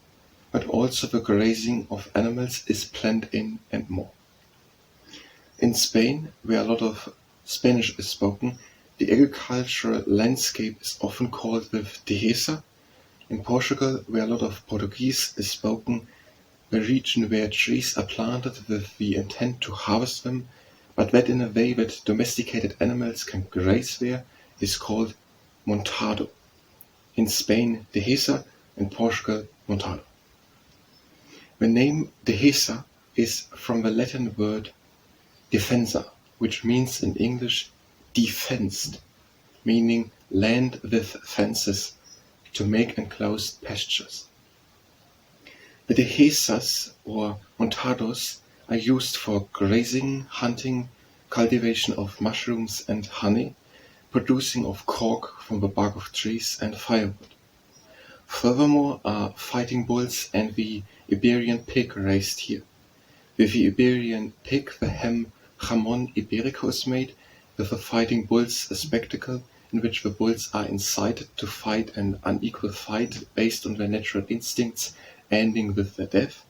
but also the grazing of animals is planned in and more. In Spain, where a lot of Spanish is spoken, the agricultural landscape is often called the Dehesa. In Portugal, where a lot of Portuguese is spoken, the region where trees are planted with the intent to harvest them, but that in a way that domesticated animals can graze there, is called montado. In Spain, Dehesa, in Portugal, montado. The name Dehesa is from the Latin word defensa, which means in English defensed, meaning land with fences to make enclosed pastures. The Dehesas or montados are used for grazing, hunting, cultivation of mushrooms and honey, producing of cork from the bark of trees and firewood. Furthermore are fighting bulls and the Iberian pig raised here. With the Iberian pig the ham jamón ibérico is made, with the fighting bulls a spectacle in which the bulls are incited to fight an unequal fight based on their natural instincts, ending with their death.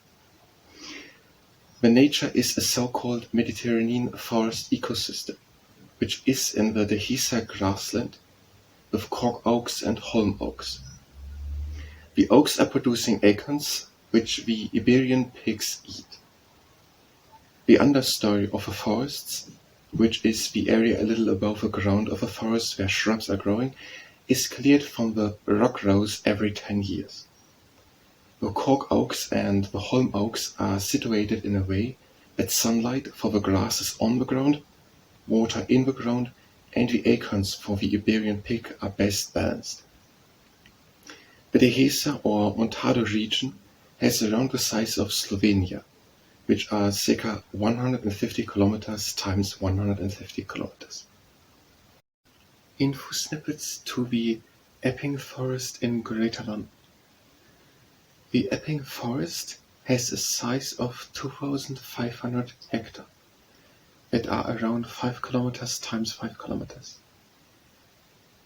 The nature is a so-called Mediterranean forest ecosystem, which is in the Dehesa grassland with cork oaks and holm oaks. The oaks are producing acorns, which the Iberian pigs eat. The understory of the forests, which is the area a little above the ground of a forest where shrubs are growing, is cleared from the rock rows every 10 years. The cork oaks and the holm oaks are situated in a way that sunlight for the grasses on the ground, water in the ground, and the acorns for the Iberian pig are best balanced. The Dehesa or Montado region has around the size of Slovenia, which are circa 150 kilometers times 150 kilometers. Info snippets to the Epping Forest in Greater London. The Epping Forest has a size of 2,500 hectares, that are around 5 kilometers times 5 kilometers.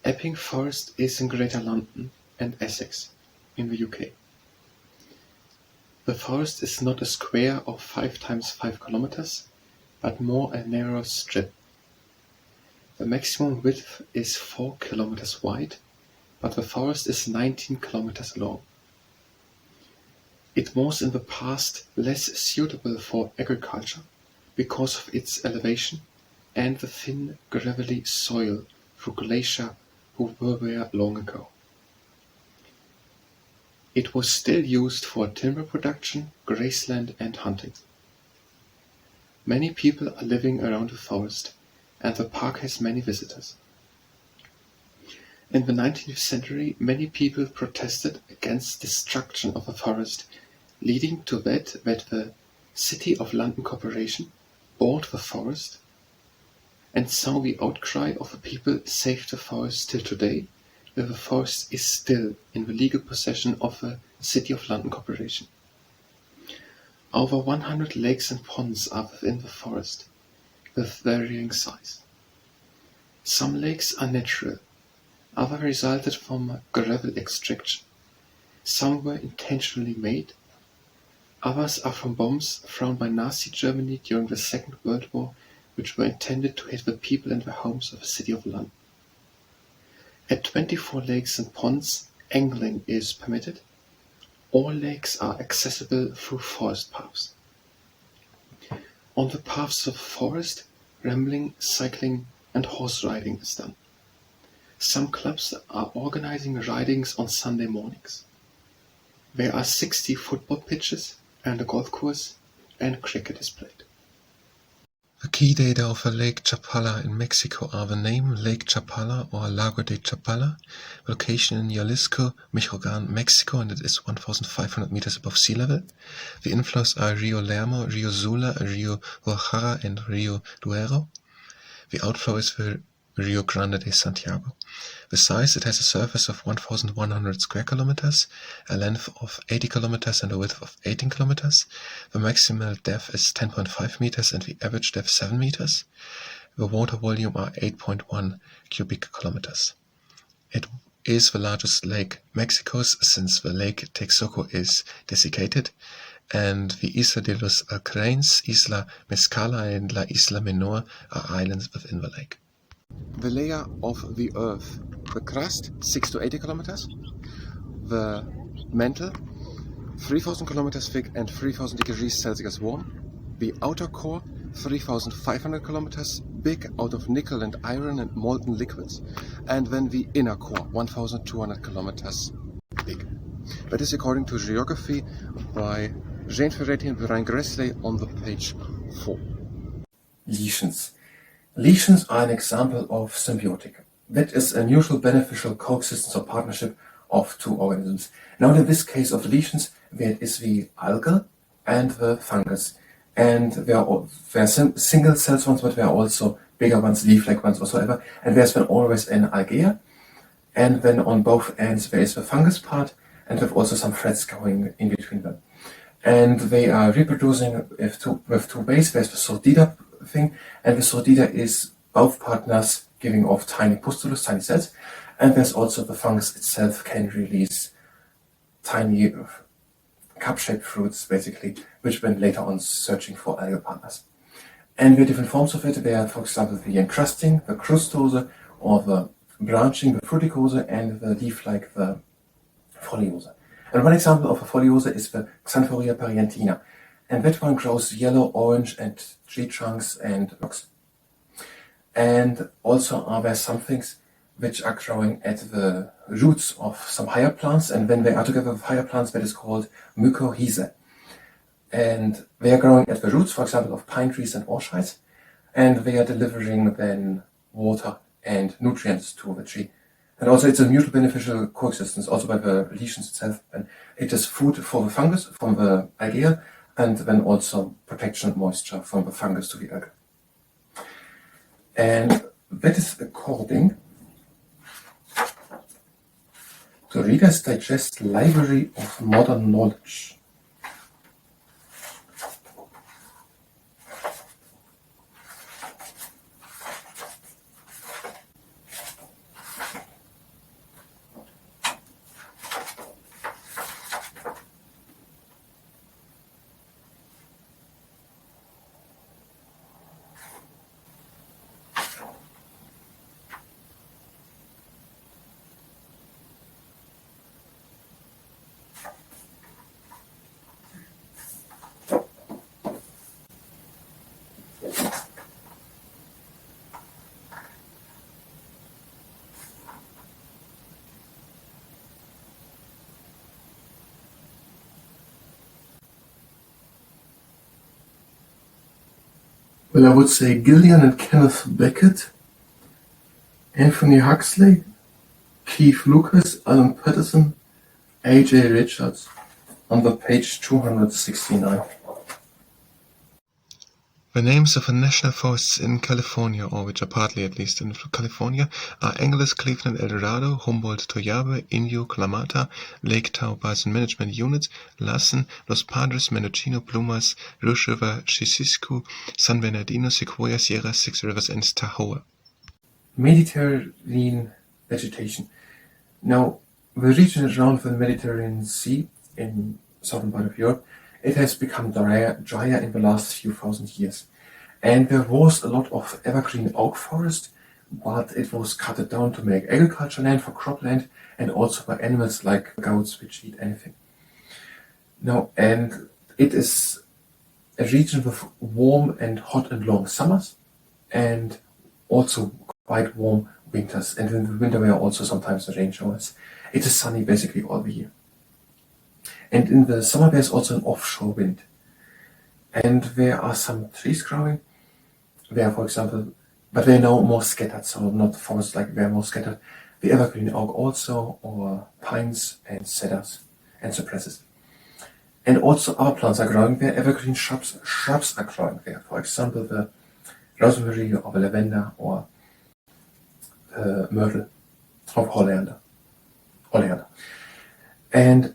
Epping Forest is in Greater London and Essex, in the UK. The forest is not a square of 5 times 5 kilometers, but more a narrow strip. The maximum width is 4 kilometers wide, but the forest is 19 kilometers long. It was in the past less suitable for agriculture because of its elevation and the thin, gravelly soil through glacier who were there long ago. It was still used for timber production, grazeland and hunting. Many people are living around the forest, and the park has many visitors. In the 19th century, many people protested against destruction of the forest leading to that the City of London Corporation bought the forest, and so the outcry of the people saved the forest till today, where the forest is still in the legal possession of the City of London Corporation. Over 100 lakes and ponds are within the forest, with varying size. Some lakes are natural, others resulted from gravel extraction. Some were intentionally made, others are from bombs thrown by Nazi Germany during the Second World War, which were intended to hit the people and the homes of the City of London. At 24 lakes and ponds, angling is permitted. All lakes are accessible through forest paths. On the paths of the forest, rambling, cycling, and horse riding is done. Some clubs are organizing ridings on Sunday mornings. There are 60 football pitches and a golf course, and cricket is played. The key data of the Lake Chapala in Mexico are the name Lake Chapala or Lago de Chapala, location in Jalisco, Michoacán, Mexico, and it is 1,500 meters above sea level. The inflows are Rio Lermo, Rio Sula, Rio Guajara, and Rio Duero. The outflow is the Rio Grande de Santiago. The size, it has a surface of 1,100 square kilometers, a length of 80 kilometers and a width of 18 kilometers. The maximal depth is 10.5 meters and the average depth 7 meters. The water volume are 8.1 cubic kilometers. It is the largest lake Mexico's since the Lake Texcoco is desiccated, and the Isla de los Alcranes, Isla Mezcala, and La Isla Menor are islands within the lake. The layer of the earth, the crust 6 to 80 kilometers, the mantle 3,000 kilometers thick and 3,000 degrees Celsius warm, the outer core 3,500 kilometers big out of nickel and iron and molten liquids, and then the inner core 1,200 kilometers big. That is according to Geography by Jean Ferretti and Brian Gressley on the page 4. Lesions. Lesions are an example of symbiotic. That is a mutual beneficial coexistence or partnership of two organisms. Now in this case of lesions, there is the alga and the fungus. And there are single cells ones, but there are also bigger ones, leaf-like ones whatsoever. And there's then always an algae. And then on both ends there is the fungus part, and there are also some threads going in between them. And they are reproducing with two ways. There's the sordida thing, and the sordida is both partners giving off tiny pustules, tiny cells, and there's also the fungus itself can release tiny cup-shaped fruits, basically, which then later on searching for algal partners. And there are different forms of it. There are, for example, the encrusting, the crustose, or the branching, the fruticose, and the leaf-like, the foliose. And one example of a foliose is the Xanthoria parientina. And that one grows yellow, orange, and tree trunks and rocks. And also are there some things which are growing at the roots of some higher plants, and when they are together with higher plants, that is called mycorrhizae. And they are growing at the roots, for example, of pine trees and orchids, and they are delivering then water and nutrients to the tree. And also it's a mutual beneficial coexistence, also by the lesions itself. And it is food for the fungus from the algae, and then also protection and moisture from the fungus to the algae. And that is according to Reader's Digest Library of Modern Knowledge. Well, I would say Gillian and Kenneth Beckett, Anthony Huxley, Keith Lucas, Alan Patterson, A.J. Richards. on the page 269. The names of the national forests in California, or which are partly at least in California, are Angeles, Cleveland, El Dorado, Humboldt, Toyabe, Inyo, Kalamata, Lake Tahoe Basin Management Unit, Lawson, Los Padres, Mendocino, Plumas, Rush River, Chisiscu, San Bernardino, Sequoia, Sierra, Six Rivers, and Tahoe. Mediterranean vegetation. Now, the region around the Mediterranean Sea in southern part of Europe, it has become drier in the last few thousand years. And there was a lot of evergreen oak forest, but it was cut down to make agriculture land for cropland and also by animals like goats which eat anything. Now, and it is a region with warm and hot and long summers and also quite warm winters. And in the winter there are also sometimes rain showers. It is sunny basically all the year. And in the summer there's also an offshore wind. And there are some trees growing. There, for example, but they're now more scattered, so not forests like they're more scattered. The evergreen oak also, or pines and cedars and cypresses. And also other plants are growing there. Evergreen shrubs are growing there. For example, the rosemary or the lavender or myrtle or oleander. And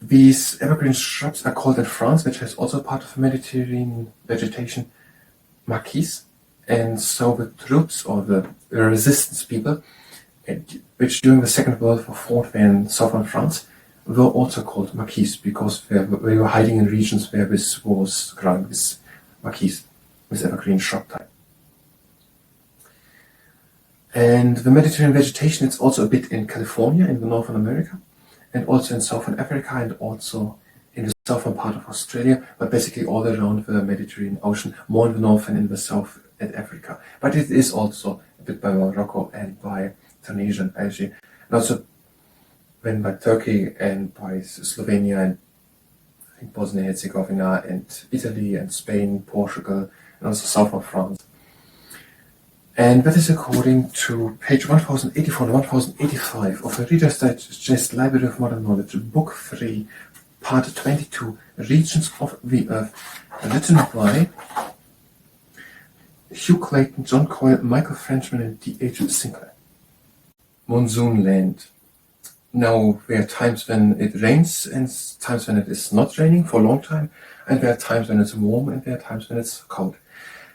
these evergreen shrubs are called in France, which is also part of the Mediterranean vegetation, maquis. And so the Drupes, or the resistance people, which during the Second World War fought in southern France, were also called maquis because they were hiding in regions where this was growing, this maquis, this evergreen shrub type. And the Mediterranean vegetation, it's also a bit in California, in the Northern America, and also in Southern Africa, and also in the southern part of Australia, but basically all around the Mediterranean Ocean, more in the north and in the south at Africa. But it is also a bit by Morocco and by Tunisia and Algeria, and also when by Turkey and by Slovenia and I think Bosnia and Herzegovina and Italy and Spain, Portugal, and also southern France. And that is according to page 1084 and 1085 of the Reader's Digest Library of Modern Knowledge, Book 3, Part 22, Regions of the Earth, written by Hugh Clayton, John Coyle, Michael Frenchman, and D.H. Sinclair. Monsoon Land. Now, there are times when it rains and times when it is not raining for a long time, and there are times when it's warm and there are times when it's cold.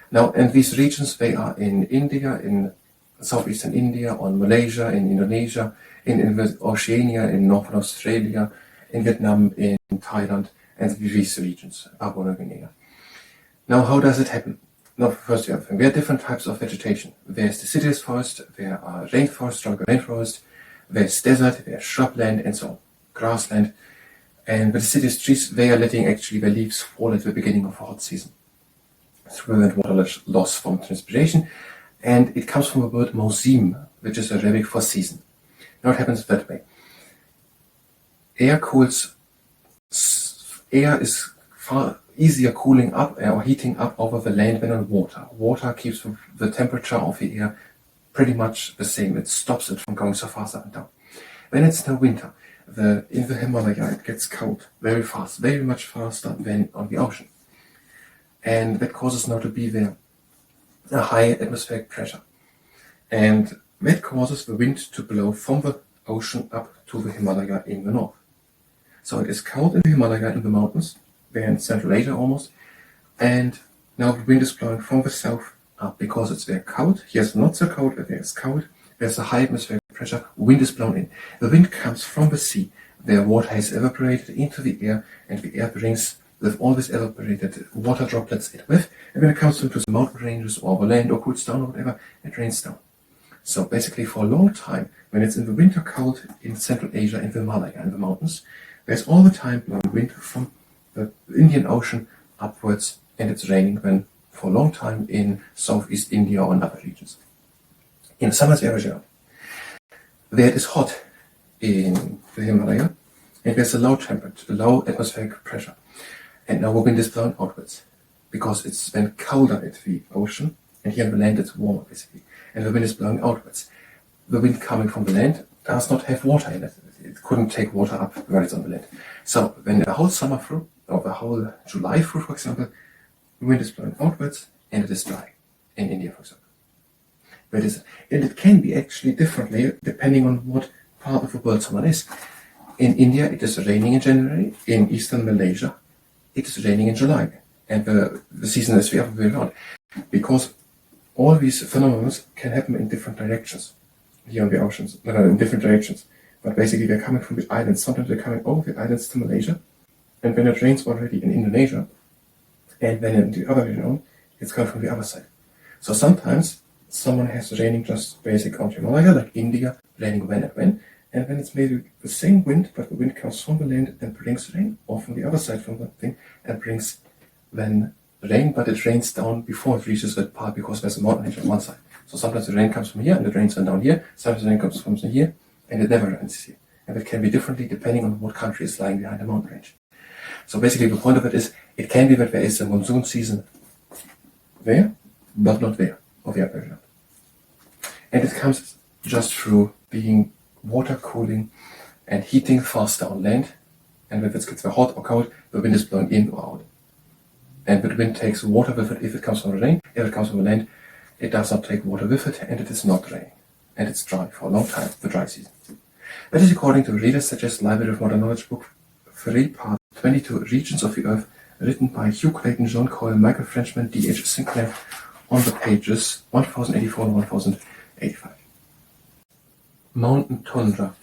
Now, and these regions, they are in India, in southeastern India, on Malaysia, in Indonesia, in Oceania, in northern Australia, in Vietnam, in Thailand, and these regions, Papua New Guinea. Now, how does it happen? Now, first, there are different types of vegetation. There's deciduous forest, there are rainforest, tropical rainforest, there's desert, there's shrubland, and so on, grassland. And the deciduous trees, they are letting actually their leaves fall at the beginning of the hot season to prevent water loss from transpiration, and it comes from the word mosim, which is Arabic for season. Now it happens that way. Air is far easier cooling up or heating up over the land than on water. Water keeps the temperature of the air pretty much the same. It stops it from going so fast up and down. When it's now winter, in the Himalaya it gets cold very fast, very much faster than on the ocean. And that causes now to be there a high atmospheric pressure. And that causes the wind to blow from the ocean up to the Himalaya in the north. So it is cold in the Himalaya in the mountains, there in Central Asia almost, and now the wind is blowing from the south up because it's very cold. Here it's not so cold, but there it's cold. There's a high atmospheric pressure, wind is blown in. The wind comes from the sea, where water has evaporated into the air, and the air brings with all this evaporated water droplets it with, and when it comes into the mountain ranges or the land or cools down or whatever, it rains down. So basically for a long time, when it's in the winter cold in Central Asia, in the Himalaya, in the mountains, there's all the time blowing wind from the Indian Ocean upwards, and it's raining when for a long time in southeast India or in other regions. In summers, Erosion. There it is hot in the Himalaya, and there's a low temperature, low atmospheric pressure. And now the wind is blowing outwards, because it's then colder at the ocean, and here on the land it's warmer basically, and the wind is blowing outwards. The wind coming from the land does not have water in it. it couldn't take water up where it's on the land. So when the whole summer through, or the whole July through, for example, the wind is blowing outwards and it is dry in India, for example. And it can be actually differently depending on what part of the world someone is. In India, it is raining in January. In eastern Malaysia, it is raining in July. And the season is the other way around. Because all these phenomena can happen in different directions here on the oceans, in different directions. But basically, they're coming from the islands. Sometimes they're coming over the islands to Malaysia. And when it rains already in Indonesia, and then in the other way around, it's coming from the other side. So sometimes someone has raining just basic on Himalaya, like India, raining when and when. And then it's maybe the same wind, but the wind comes from the land and brings rain, or from the other side from the thing and brings then rain, but it rains down before it reaches that part because there's a mountain range on one side. So sometimes the rain comes from here and it rains down here, sometimes the rain comes from here and it never rains here. And it can be differently depending on what country is lying behind the mountain range. So basically the point of it is, it can be that there is a monsoon season there, but not there, or the other way around. And it comes just through being water cooling and heating faster on land. And if it gets hot or cold, the wind is blowing in or out. And the wind takes water with it if it comes from the rain. If it comes from the land, it does not take water with it, and it is not raining. And it's dry for a long time, the dry season. That is according to Reader's Digest Library of Modern Knowledge, Book 3, Part 22, Regions of the Earth, written by Hugh Clayton, John Coyle, Michael Frenchman, D.H. Sinclair, on the pages 1084 and 1085. Mountain tundra.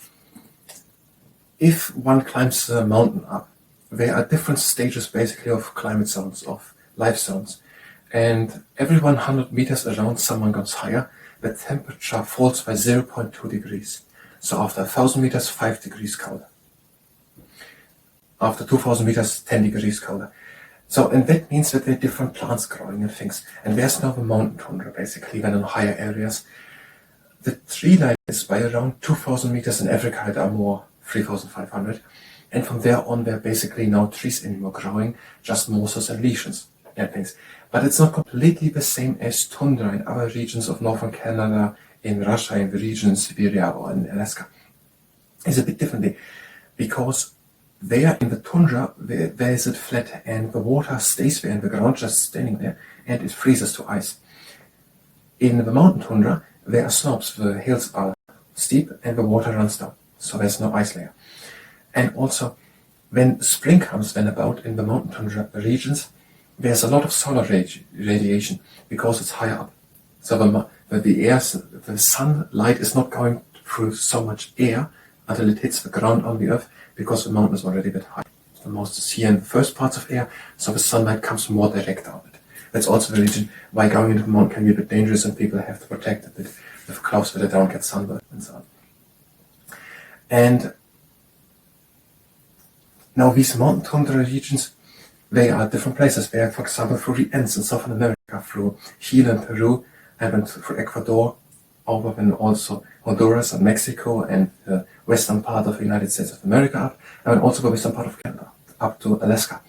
If one climbs a mountain up, there are different stages basically of climate zones, of life zones. And every 100 meters around someone goes higher, the temperature falls by 0.2 degrees. So after 1,000 meters, 5 degrees colder. After 2,000 meters, 10 degrees colder. So, and that means that there are different plants growing and things. And there's now the mountain tundra basically, then in higher areas. The tree line is by around 2,000 meters in Africa, there are more, 3,500. And from there on, there are basically no trees anymore growing, just mosses and lichens and things. But it's not completely the same as tundra in other regions of northern Canada, in Russia, in the region in Siberia or in Alaska. It's a bit differently, because there in the tundra, there is it flat and the water stays there in the ground, just standing there, and it freezes to ice. In the mountain tundra, there are slopes, the hills are steep and the water runs down, so there's no ice layer. And also, when spring comes then about in the mountain tundra regions, there's a lot of solar radiation because it's higher up. So the sunlight is not going through so much air until it hits the ground on the earth, because the mountain is already a bit high. The most is here in the first parts of air, so the sunlight comes more direct down it. That's also the reason why going into the mountain can be a bit dangerous and people have to protect a bit with clothes so they don't get sunburned and so on. And now these mountain tundra regions, they are different places. They are, for example, through the Andes in South America, through Chile and Peru, and through Ecuador, over and also Honduras and Mexico and the western part of the United States of America up, and also the western part of Canada, up to Alaska.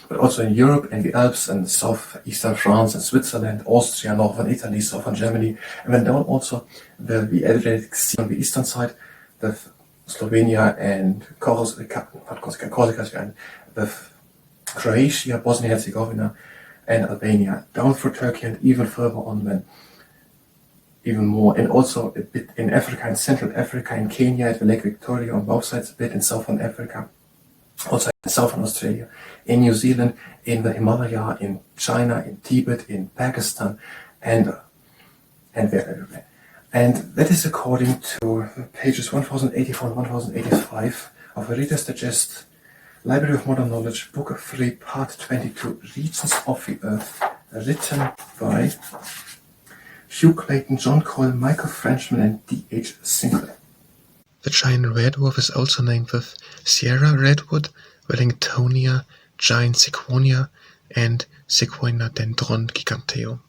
But also in Europe and the Alps and southeastern France and Switzerland, Austria, northern Italy, southern Germany, and then down also the Adriatic Sea on the eastern side, the Slovenia and Corsica, and the Croatia, Bosnia-Herzegovina, and Albania, down through Turkey and even further on then, even more, and also a bit in Africa, in Central Africa, in Kenya, at the Lake Victoria on both sides, a bit in Southern Africa, also in Southern Australia, in New Zealand, in the Himalaya, in China, in Tibet, in Pakistan, and everywhere. And that is according to pages 1084 and 1085 of the Reader's Digest Library of Modern Knowledge, Book 3, Part 22, Regions of the Earth, written by Hugh Clayton, John Coyle, Michael Frenchman, and D.H. Sinclair. The giant redwood is also named with Sierra redwood, Wellingtonia, giant sequoia, and Sequoiadendron giganteum.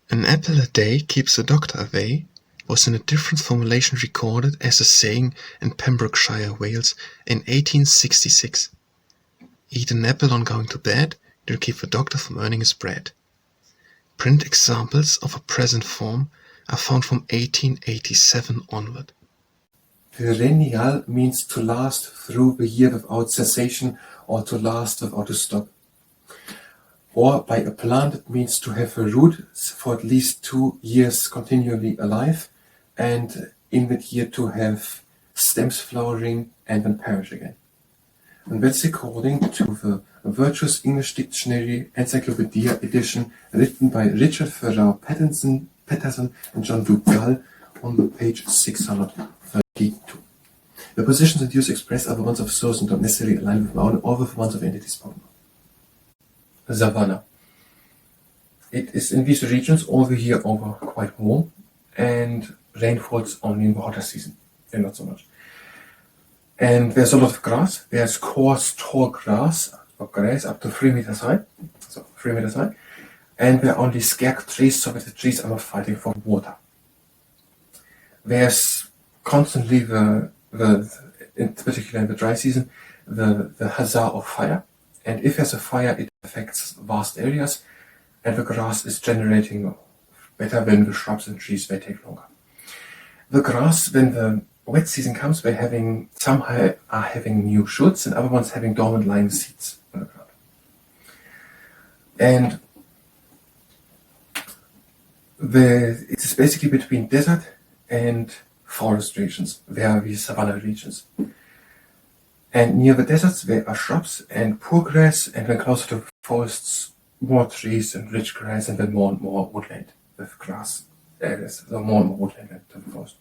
An apple a day keeps the doctor away was in a different formulation recorded as a saying in Pembrokeshire, Wales in 1866. Eat an apple on going to bed, it'll keep the doctor from earning his bread. Print examples of a present form are found from 1887 onward. Perennial means to last through the year without cessation or to last without a stop. Or by a plant it means to have a root for at least 2 years continually alive, and in that year to have stems flowering and then perish again. And that's according to the Virtuous English Dictionary Encyclopedia edition written by Richard Farrar Patterson and John Drupe on the page 632. The positions and use expressed are the ones of source and don't necessarily align with my own or with the ones of entities spoken of. Savanna. It is in these regions all the year over quite warm, and rain falls only in the hotter season, and not so much. And there's a lot of grass. There's coarse, tall grass, or grass up to 3 meters high, so 3 meters high, and there are only scarce trees, so that the trees are not fighting for water. There's constantly in particular in the dry season, the hazard of fire, and if there's a fire, it affects vast areas, and the grass is generating better than the shrubs and trees. They take longer. The grass, when the wet season comes, some are having new shoots, and other ones having dormant lying seeds on the ground. And it is basically between desert and forest regions. There are these savanna regions. And near the deserts there are shrubs and poor grass, and then closer to forests, more trees and rich grass, and then more and more woodland with grass areas, so more and more woodland to the forest.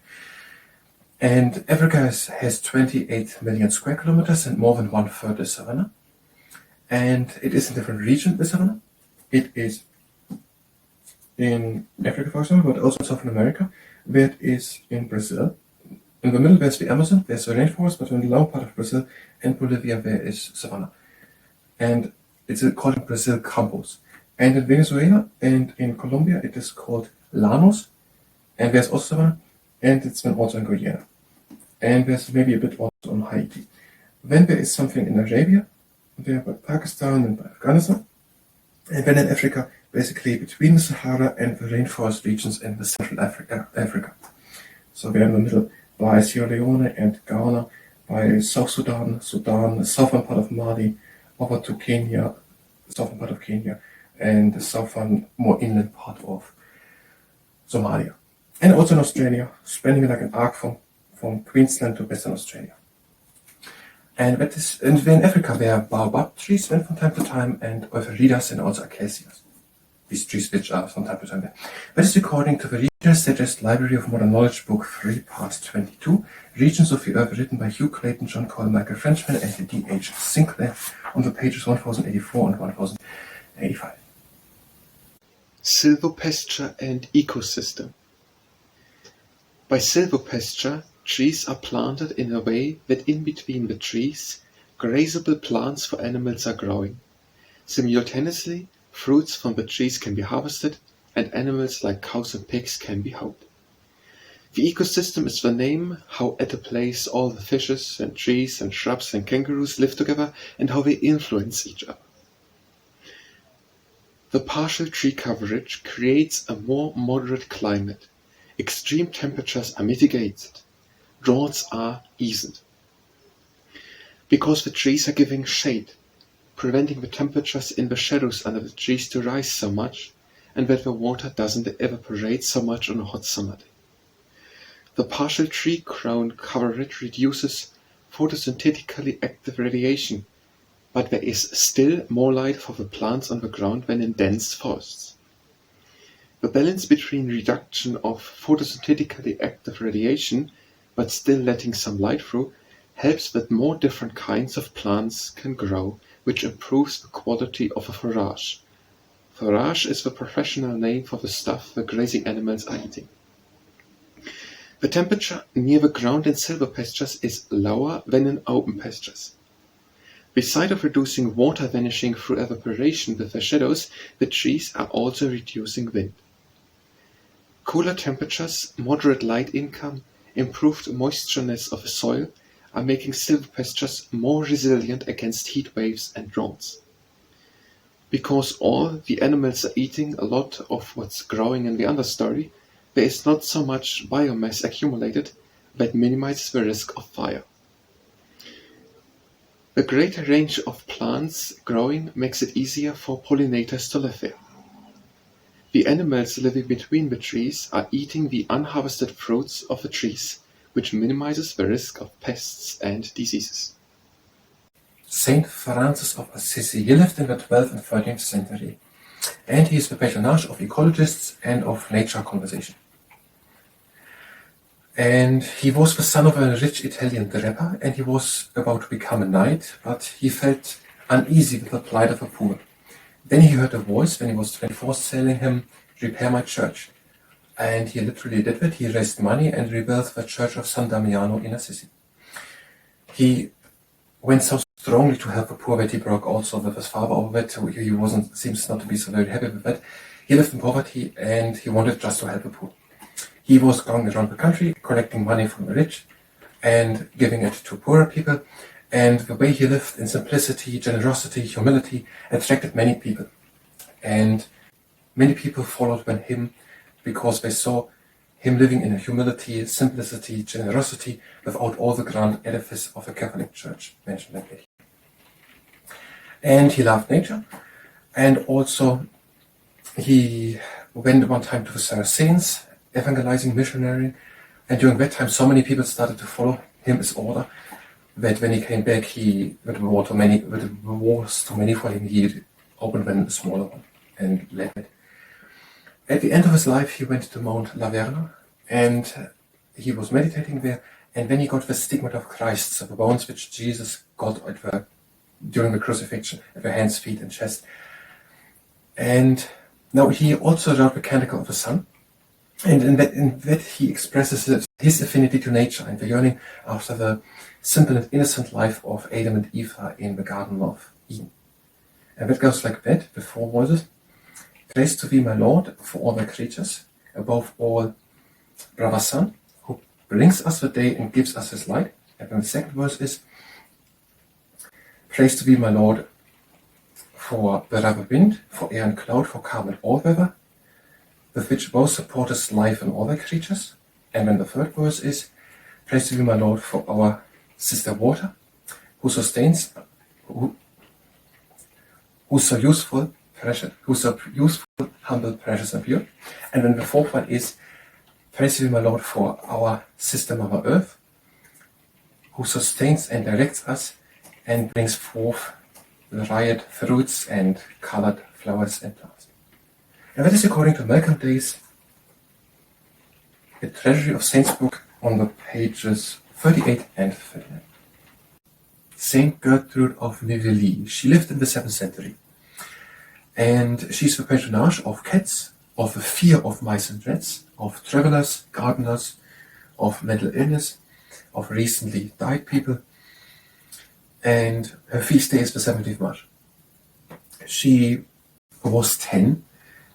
And Africa has 28 million square kilometers, and more than 1/3 is savanna. And it is in different regions, the savanna. It is in Africa, for example, but also in South America, where it is in Brazil. In the middle, there's the Amazon, there's the rainforest, but in the lower part of Brazil and Bolivia, there is savanna. And it's called in Brazil Campos. And in Venezuela and in Colombia, it is called Llanos. And there's also savanna, and it's been also in Guyana. And there's maybe a bit also on Haiti. Then there is something in Arabia, there by Pakistan and by Afghanistan. And then in Africa, basically between the Sahara and the rainforest regions in the Central Africa. So we're in the middle by Sierra Leone and Ghana, by South Sudan, the southern part of Mali, over to Kenya, the southern part of Kenya, and the southern, more inland part of Somalia. And also in Australia, spanning like an arc from Queensland to Western Australia. And in Africa, there are baobab trees from time to time, and euphoridas and also acacias. These trees which are from time to time there. That is according to the Reader's Digest Library of Modern Knowledge, Book 3, Part 22, Regions of the Earth, written by Hugh Clayton, John Cole, Michael Frenchman, and D.H. Sinclair, on the pages 1084 and 1085. Silvopasture and Ecosystem. By silvopasture, trees are planted in a way that in between the trees, grazable plants for animals are growing. Simultaneously, fruits from the trees can be harvested, and animals like cows and pigs can be housed. The ecosystem is the name how at a place all the fishes and trees and shrubs and kangaroos live together and how they influence each other. The partial tree coverage creates a more moderate climate. Extreme temperatures are mitigated. Droughts are eased. Because the trees are giving shade, preventing the temperatures in the shadows under the trees to rise so much, and that the water doesn't evaporate so much on a hot summer day. The partial tree crown coverage reduces photosynthetically active radiation, but there is still more light for the plants on the ground than in dense forests. The balance between reduction of photosynthetically active radiation, but still letting some light through, helps that more different kinds of plants can grow, which improves the quality of a forage. Forage is the professional name for the stuff the grazing animals are eating. The temperature near the ground in silvopastures is lower than in open pastures. Besides of reducing water vanishing through evaporation with the shadows, the trees are also reducing wind. Cooler temperatures, moderate light income, improved moistureness of the soil are making silvopastures more resilient against heat waves and droughts. Because all the animals are eating a lot of what's growing in the understory, there is not so much biomass accumulated, that minimizes the risk of fire. The greater range of plants growing makes it easier for pollinators to live there. The animals living between the trees are eating the unharvested fruits of the trees, which minimizes the risk of pests and diseases. Saint Francis of Assisi. He lived in the 12th and 13th century, and he is the patronage of ecologists and of nature conservation. And he was the son of a rich Italian draper, and he was about to become a knight, but he felt uneasy with the plight of the poor. Then he heard a voice when he was 24 telling him, "Repair my church." And he literally did it. He raised money and rebuilt the church of San Damiano in Assisi. He went so strongly to help the poor that he broke also with his father over it. He seems not to be so very happy with that. He lived in poverty and he wanted just to help the poor. He was going around the country collecting money from the rich and giving it to poorer people. And the way he lived in simplicity, generosity, humility attracted many people. And many people followed him because they saw him living in humility, simplicity, generosity, without all the grand edifice of the Catholic Church mentioned that way. And he loved nature, and also he went one time to the Saracens, evangelizing, missionary, and during that time so many people started to follow him as order that when he came back, with the wars too many for him, he opened a smaller one and led it. At the end of his life, he went to Mount Laverna, and he was meditating there, and then he got the stigmat of Christ, so the bones which Jesus got during the crucifixion, at the hands, feet, and chest. And now he also wrote the Canticle of the Sun, and in that he expresses his affinity to nature and the yearning after the simple and innocent life of Adam and Eve in the Garden of Eden. And that goes like that, the four voices. Praise to thee, my Lord, for all the creatures, above all, brother sun, who brings us the day and gives us his light. And then the second verse is, praise to thee, my Lord, for the river wind, for air and cloud, for calm and all weather, with which both supportest life and all the creatures. And then the third verse is, praise to thee, my Lord, for our sister water, who's so useful, humble, precious, and pure. And then the fourth one is, praise to thee, my Lord, for our sister Mother Earth, who sustains and directs us and brings forth varied fruits and colored flowers and plants. And that is according to Malcolm Day's The Treasury of Saints book on the pages 38 and 39. Saint Gertrud of Nivelles. She lived in the 7th century. And she's the patronage of cats, of the fear of mice and rats, of travelers, gardeners, of mental illness, of recently died people. And her feast day is the 17th of March. She was 10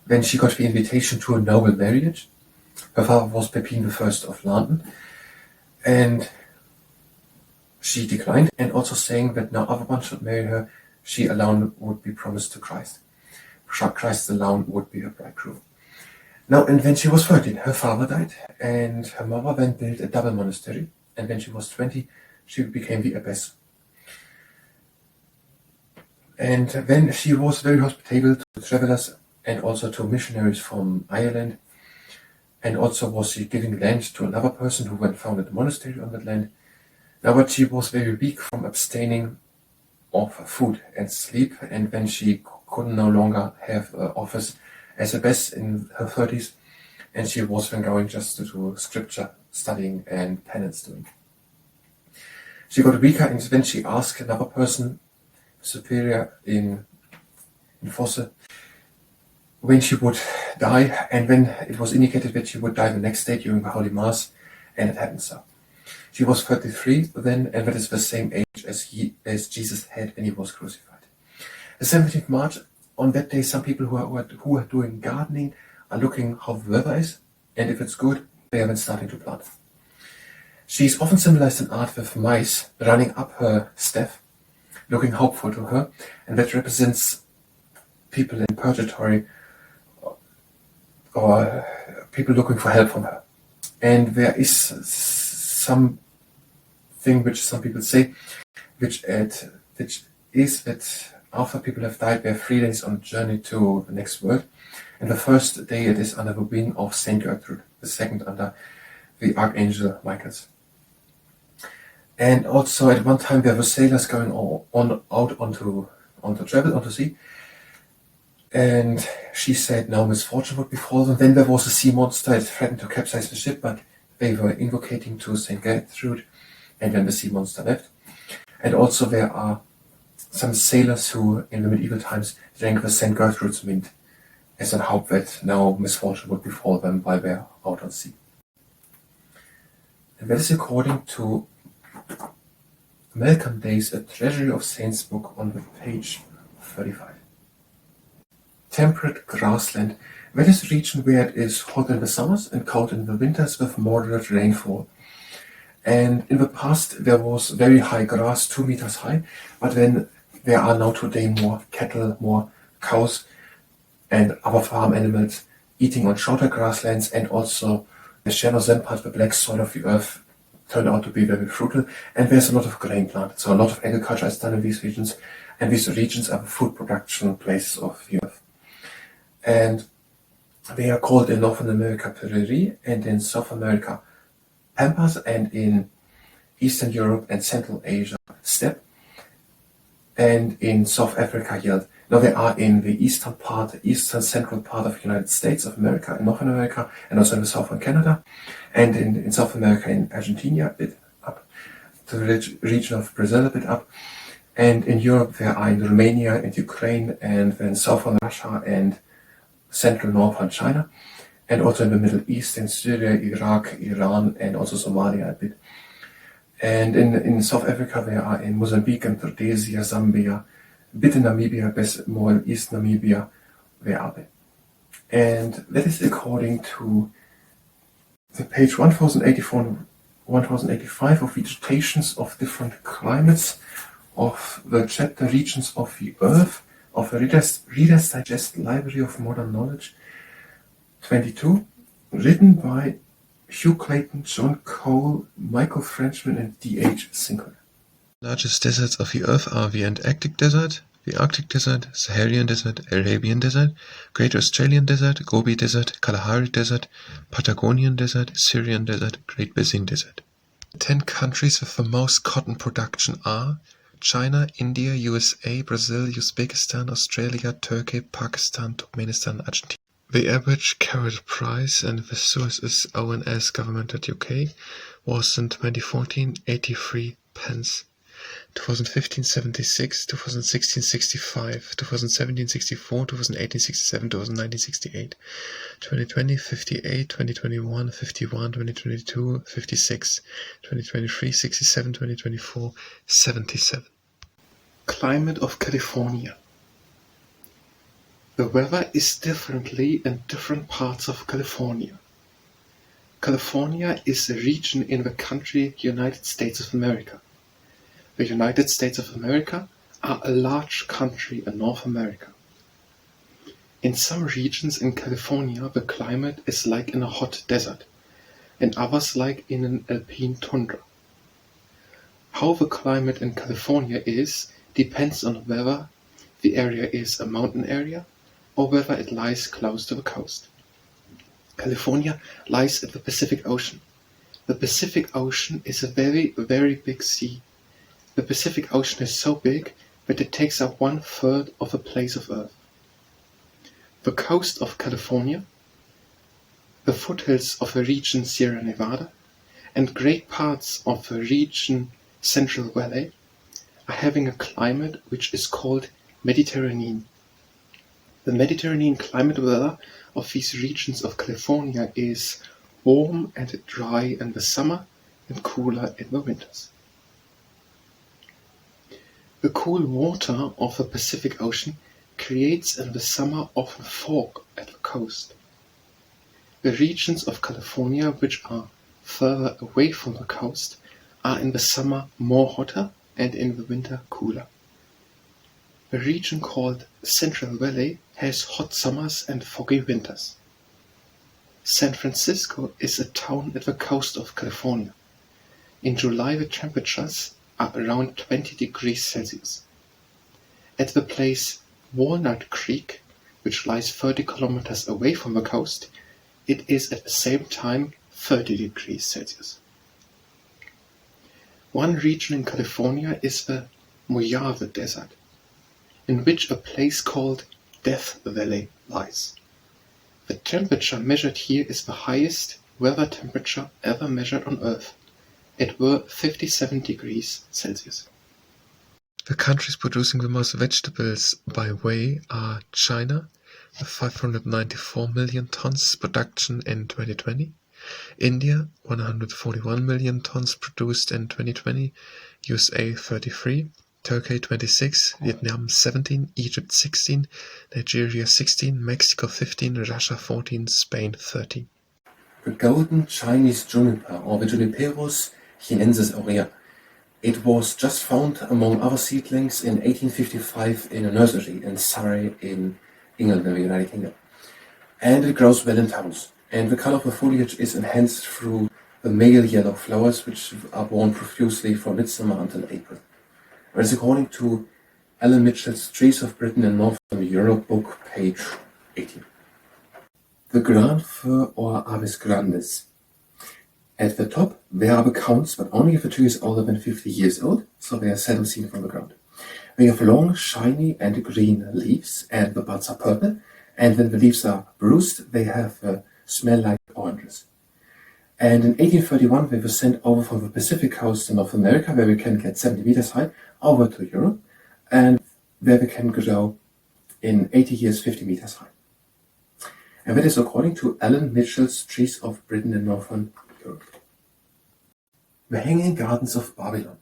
when she got the invitation to a noble marriage. Her father was Pepin I of Landen, and she declined, and also saying that no other one should marry her, she alone would be promised to Christ. Christ alone would be her bridegroom. Now, and when she was 13, her father died, and her mother then built a double monastery, and when she was 20, she became the abbess. And then she was very hospitable to travelers and also to missionaries from Ireland, and also was she giving land to another person who went founded a monastery on that land. Now, but she was very weak from abstaining of food and sleep, and when she could no longer have office as abbess in her 30s, and she was then going just to do scripture studying and penance doing. She got weaker, and then she asked another person, superior in Fosse, when she would die, and when it was indicated that she would die the next day during the Holy Mass, and it happened so. She was 33 then, and that is the same age as Jesus had when he was crucified. The 17th March, on that day, some people who are doing gardening are looking how the weather is, and if it's good, they are then starting to plant. She's often symbolized in art with mice running up her staff, looking hopeful to her, and that represents people in purgatory or people looking for help from her. And there is something which some people say, which is that after people have died, we have 3 days on a journey to the next world. And the first day it is under the wing of Saint Gertrud, the second under the Archangel Michael's. And also at one time there were sailors going out onto sea. And she said no misfortune would befall them. Then there was a sea monster that threatened to capsize the ship, but they were invocating to Saint Gertrude, and then the sea monster left. And also there are some sailors who in the medieval times drank the Saint Gertrude's mint as a hope that no misfortune would befall them while they are out on sea. And that is according to Malcolm Day's A Treasury of Saints book on the page 35. Temperate Grassland. That is a region where it is hot in the summers and cold in the winters with moderate rainfall. And in the past there was very high grass, 2 meters high, but then there are now today more cattle, more cows and other farm animals eating on shorter grasslands, and also the Chernobyl part, the black soil of the earth, turned out to be very fruitful, and there's a lot of grain planted. So a lot of agriculture is done in these regions, and these regions are the food production places of the earth. And they are called in North America prairie, and in South America pampas, and in Eastern Europe and Central Asia steppe, and in South Africa yield. Now they are in the eastern central part of the United States of America, in North America, and also in the southern Canada, and in South America in Argentina a bit up, to the region of Brazil a bit up, and in Europe they are in Romania and Ukraine, and then southern Russia and central northern China, and also in the Middle East, in Syria, Iraq, Iran, and also Somalia a bit. And in South Africa they are in Mozambique and Rhodesia, Zambia, a bit in Namibia, best more in East Namibia, where are they? And that is according to the page 1084 and 1085 of Vegetations of Different Climates of the chapter Regions of the Earth of the Reader's Digest Library of Modern Knowledge 22, written by Hugh Clayton, John Cole, Michael Frenchman, and D.H. Sinclair. Largest deserts of the Earth are the Antarctic Desert, the Arctic Desert, Saharan Desert, Arabian Desert, Great Australian Desert, Gobi Desert, Kalahari Desert, Patagonian Desert, Syrian Desert, Great Basin Desert. The 10 countries with the most cotton production are China, India, USA, Brazil, Uzbekistan, Australia, Turkey, Pakistan, Turkmenistan, Argentina. The average carat price, and the source is ONS Government UK, was in 2014 83 pence. 2015 76, 2016 65, 2017 64, 2018 67, 2019 68, 2020 58, 2021 51, 2022 56, 2023 67, 2024 77. Climate of California. The weather is differently in different parts of California. California is a region in the country United States of America. The United States of America are a large country in North America. In some regions in California, the climate is like in a hot desert, in others like in an alpine tundra. How the climate in California is depends on whether the area is a mountain area or whether it lies close to the coast. California lies at the Pacific Ocean. The Pacific Ocean is a very, very big sea. The Pacific Ocean is so big that it takes up 1/3 of the place of Earth. The coast of California, the foothills of the region Sierra Nevada, and great parts of the region Central Valley are having a climate which is called Mediterranean. The Mediterranean climate weather of these regions of California is warm and dry in the summer and cooler in the winters. The cool water of the Pacific Ocean creates in the summer often fog at the coast. The regions of California which are further away from the coast are in the summer more hotter and in the winter cooler. The region called Central Valley has hot summers and foggy winters. San Francisco is a town at the coast of California. In July the temperatures are around 20 degrees Celsius. At the place Walnut Creek, which lies 30 kilometers away from the coast, it is at the same time 30 degrees Celsius. One region in California is the Mojave Desert, in which a place called Death Valley lies. The temperature measured here is the highest weather temperature ever measured on Earth. It were 57 degrees Celsius. The countries producing the most vegetables by weight are China, with 594 million tons production in 2020, India, 141 million tons produced in 2020, USA 33, Turkey 26, Vietnam 17, Egypt 16, Nigeria 16, Mexico 15, Russia 14, Spain 13. The golden Chinese juniper, or the Juniperus chinensis aurea. It was just found among other seedlings in 1855 in a nursery in Surrey in England, the United Kingdom. And it grows well in towns. And the color of the foliage is enhanced through the male yellow flowers, which are born profusely from midsummer until April. Whereas according to Alan Mitchell's Trees of Britain and Northern Europe book, page 18. The Grand Fir or Avis grandis. At the top, there are the counts, but only if the tree is older than 50 years old, so they are seldom seen from the ground. They have long, shiny and green leaves, and the buds are purple, and when the leaves are bruised, they have smell like oranges. And in 1831, they were sent over from the Pacific coast in North America, where we can get 70 meters high, over to Europe, and where they can grow in 80 years 50 meters high. And that is according to Alan Mitchell's Trees of Britain and Northern Europe. The Hanging Gardens of Babylon.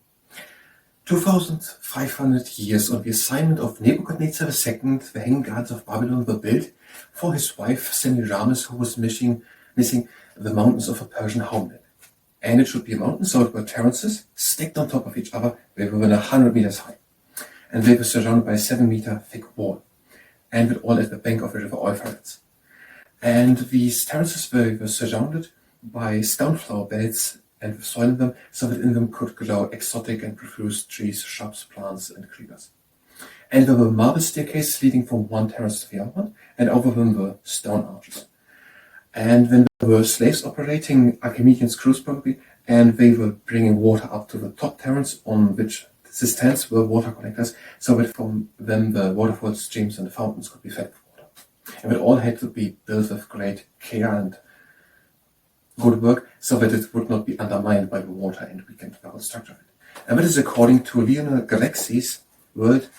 2,500 years on the assignment of Nebuchadnezzar II, the Hanging Gardens of Babylon were built for his wife Semiramis, who was missing the mountains of a Persian homeland. And it should be a mountain, so it were terraces stacked on top of each other. They were 100 meters high. And they were surrounded by a 7-meter thick wall. And with all at the bank of the river Euphrates. And these terraces were surrounded by stone flower beds and with soil in them, so that in them could grow exotic and profuse trees, shrubs, plants, and creepers. And there were marble staircases leading from one terrace to the other one, and over them were stone arches. And when there were slaves operating, Archimedean screws probably, and they were bringing water up to the top terrace, on which cisterns were water collectors, so that from them the waterfalls, streams, and fountains could be fed with water. And it all had to be built with great care and good work, so that it would not be undermined by the water and weakened the whole structure of it. And that is according to Lionel Grexi's World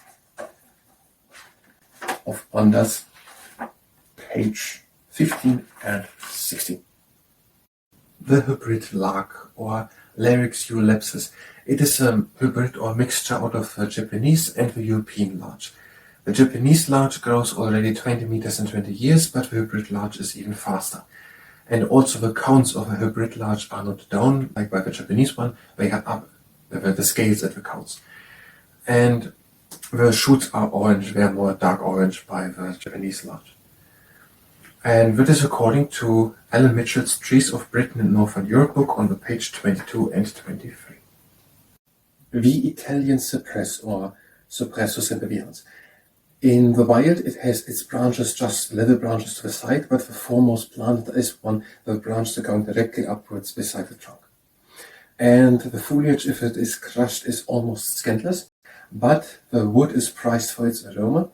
of Wonders, page 15 and 16. The hybrid larch, or Larix eulepsis. It is a hybrid or mixture out of the Japanese and the European larch. The Japanese larch grows already 20 meters in 20 years, but the hybrid larch is even faster. And also the counts of a hybrid larch are not down, like by the Japanese one, they are up, the scales at the counts. And the shoots are orange, they are more dark orange by the Japanese larch. And that is according to Alan Mitchell's Trees of Britain and Northern Europe book on the page 22 and 23. The Italian Cypress, or Cypressus sempervirens. In the wild, it has its branches just level branches to the side, but the foremost plant is one where the branches are going directly upwards beside the trunk. And the foliage, if it is crushed, is almost scantless, but the wood is prized for its aroma,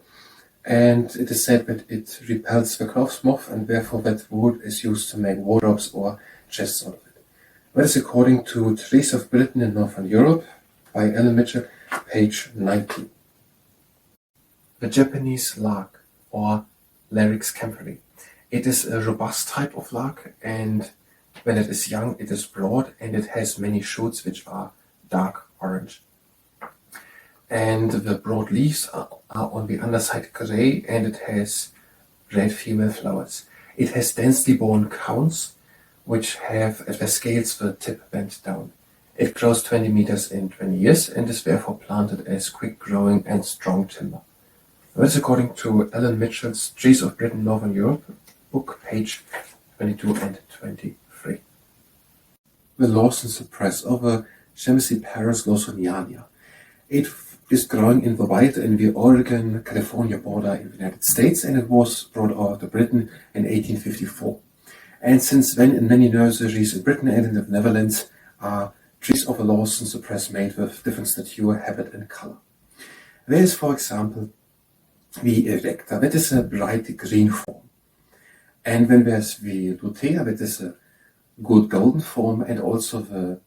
and it is said that it repels the crow's moth, and therefore that wood is used to make wardrobes or chests out of it. That is according to Trees of Britain and Northern Europe by Alan Mitchell, page 19. The Japanese larch, or Larix camphori. It is a robust type of larch, and when it is young, it is broad, and it has many shoots which are dark orange. And the broad leaves are on the underside gray, and it has red female flowers. It has densely borne cones, which have at their scales the tip bent down. It grows 20 meters in 20 years, and is therefore planted as quick-growing and strong timber. That's according to Alan Mitchell's Trees of Britain, Northern Europe book, page 22 and 23. The Lawson Cypress, or the Chemiciparis lawsoniana. It is growing in the wild in the Oregon-California border in the United States, and it was brought over to Britain in 1854. And since then, in many nurseries in Britain and in the Netherlands are trees of the Lawson Cypress made with different stature, habit, and color. There is, for example, the erecta, that is a bright green form. And then there's the lutea, that is a good golden form, and also the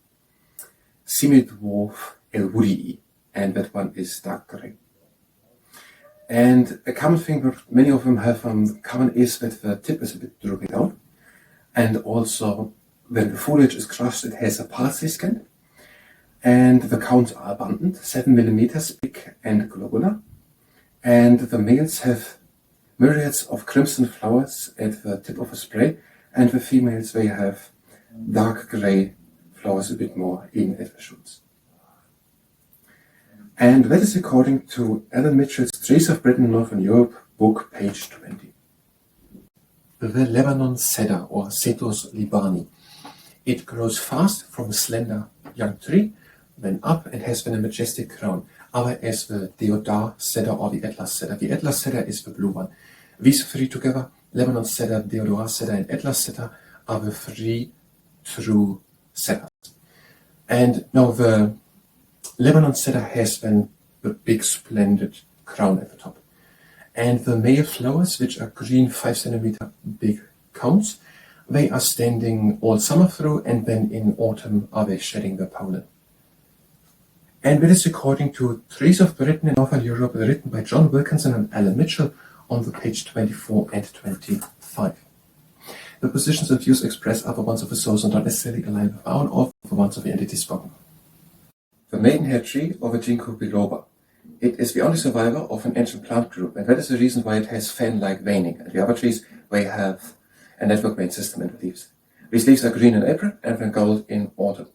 semi-dwarf Elwoodii, and that one is dark gray. And a common thing that many of them have common is that the tip is a bit drooping down, and also when the foliage is crushed, it has a palsy skin, and the counts are abundant, 7 millimeters big and globular, and the males have myriads of crimson flowers at the tip of a spray, and the females, they have dark gray flowers a bit more in at the shoots. And that is according to Alan Mitchell's Trees of Britain and Northern Europe book, page 20. The Lebanon cedar, or Cetus libani. It grows fast from a slender young tree, then up, and has then a majestic crown, other as the Deodar cedar or the Atlas cedar. The Atlas cedar is the blue one. These three together, Lebanon cedar, Deodar cedar, and Atlas cedar, are the three true cedars. And now the Lebanon cedar has then the big splendid crown at the top. And the male flowers, which are green 5 centimeter big cones, they are standing all summer through, and then in autumn are they shedding their pollen. And that is according to Trees of Britain in Northern Europe, written by John Wilkinson and Alan Mitchell on the page 24 and 25. The positions and views expressed are the ones of the source and not necessarily aligned with our own or the ones of the entity spoken. The maidenhair tree of the ginkgo biloba. It is the only survivor of an ancient plant group, and that is the reason why it has fan-like veining. And the other trees, they have a network vein system in the leaves. These leaves are green in April and then gold in autumn.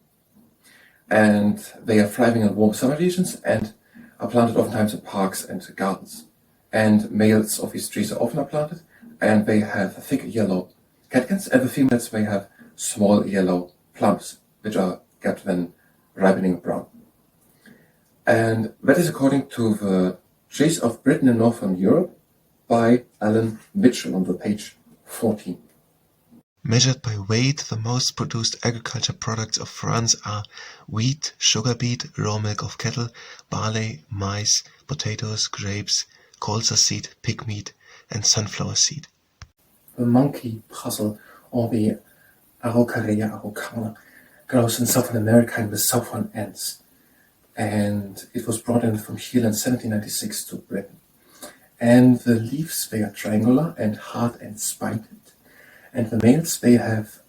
And they are thriving in warm summer regions and are planted oftentimes in parks and gardens. And males of these trees are often planted, and they have thick yellow catkins, and the females, they have small yellow plums, which are kept then ripening brown. And that is according to the Trees of Britain and Northern Europe by Alan Mitchell on the page 14. Measured by weight, the most produced agriculture products of France are wheat, sugar beet, raw milk of cattle, barley, maize, potatoes, grapes, colza seed, pig meat, and sunflower seed. The monkey puzzle, or the Araucaria araucana, grows in Southern America in the southern Andes. And it was brought in from Chile in 1796 to Britain. And the leaves, they are triangular and hard and spined. And the males, they have,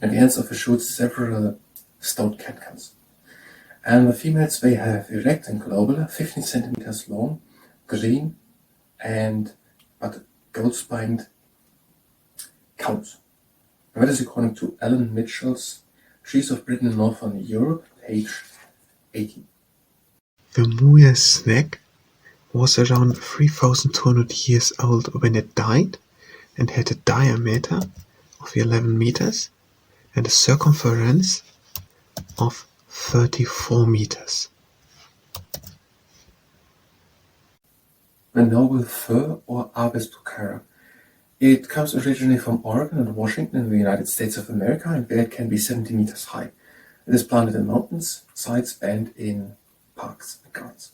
at the ends of the shoots, several stout catkins. And the females, they have erect and globular, 15 centimeters long, green, but gold-spined cones. And that is according to Alan Mitchell's Trees of Britain and Northern Europe, page 18. The Muir snake was around 3,200 years old when it died and had a diameter of 11 meters and a circumference of 34 meters. The noble fir, or Abies buccara. It comes originally from Oregon and Washington in the United States of America, and there it can be 70 meters high. It is planted in mountains, sides, and in parks and gardens.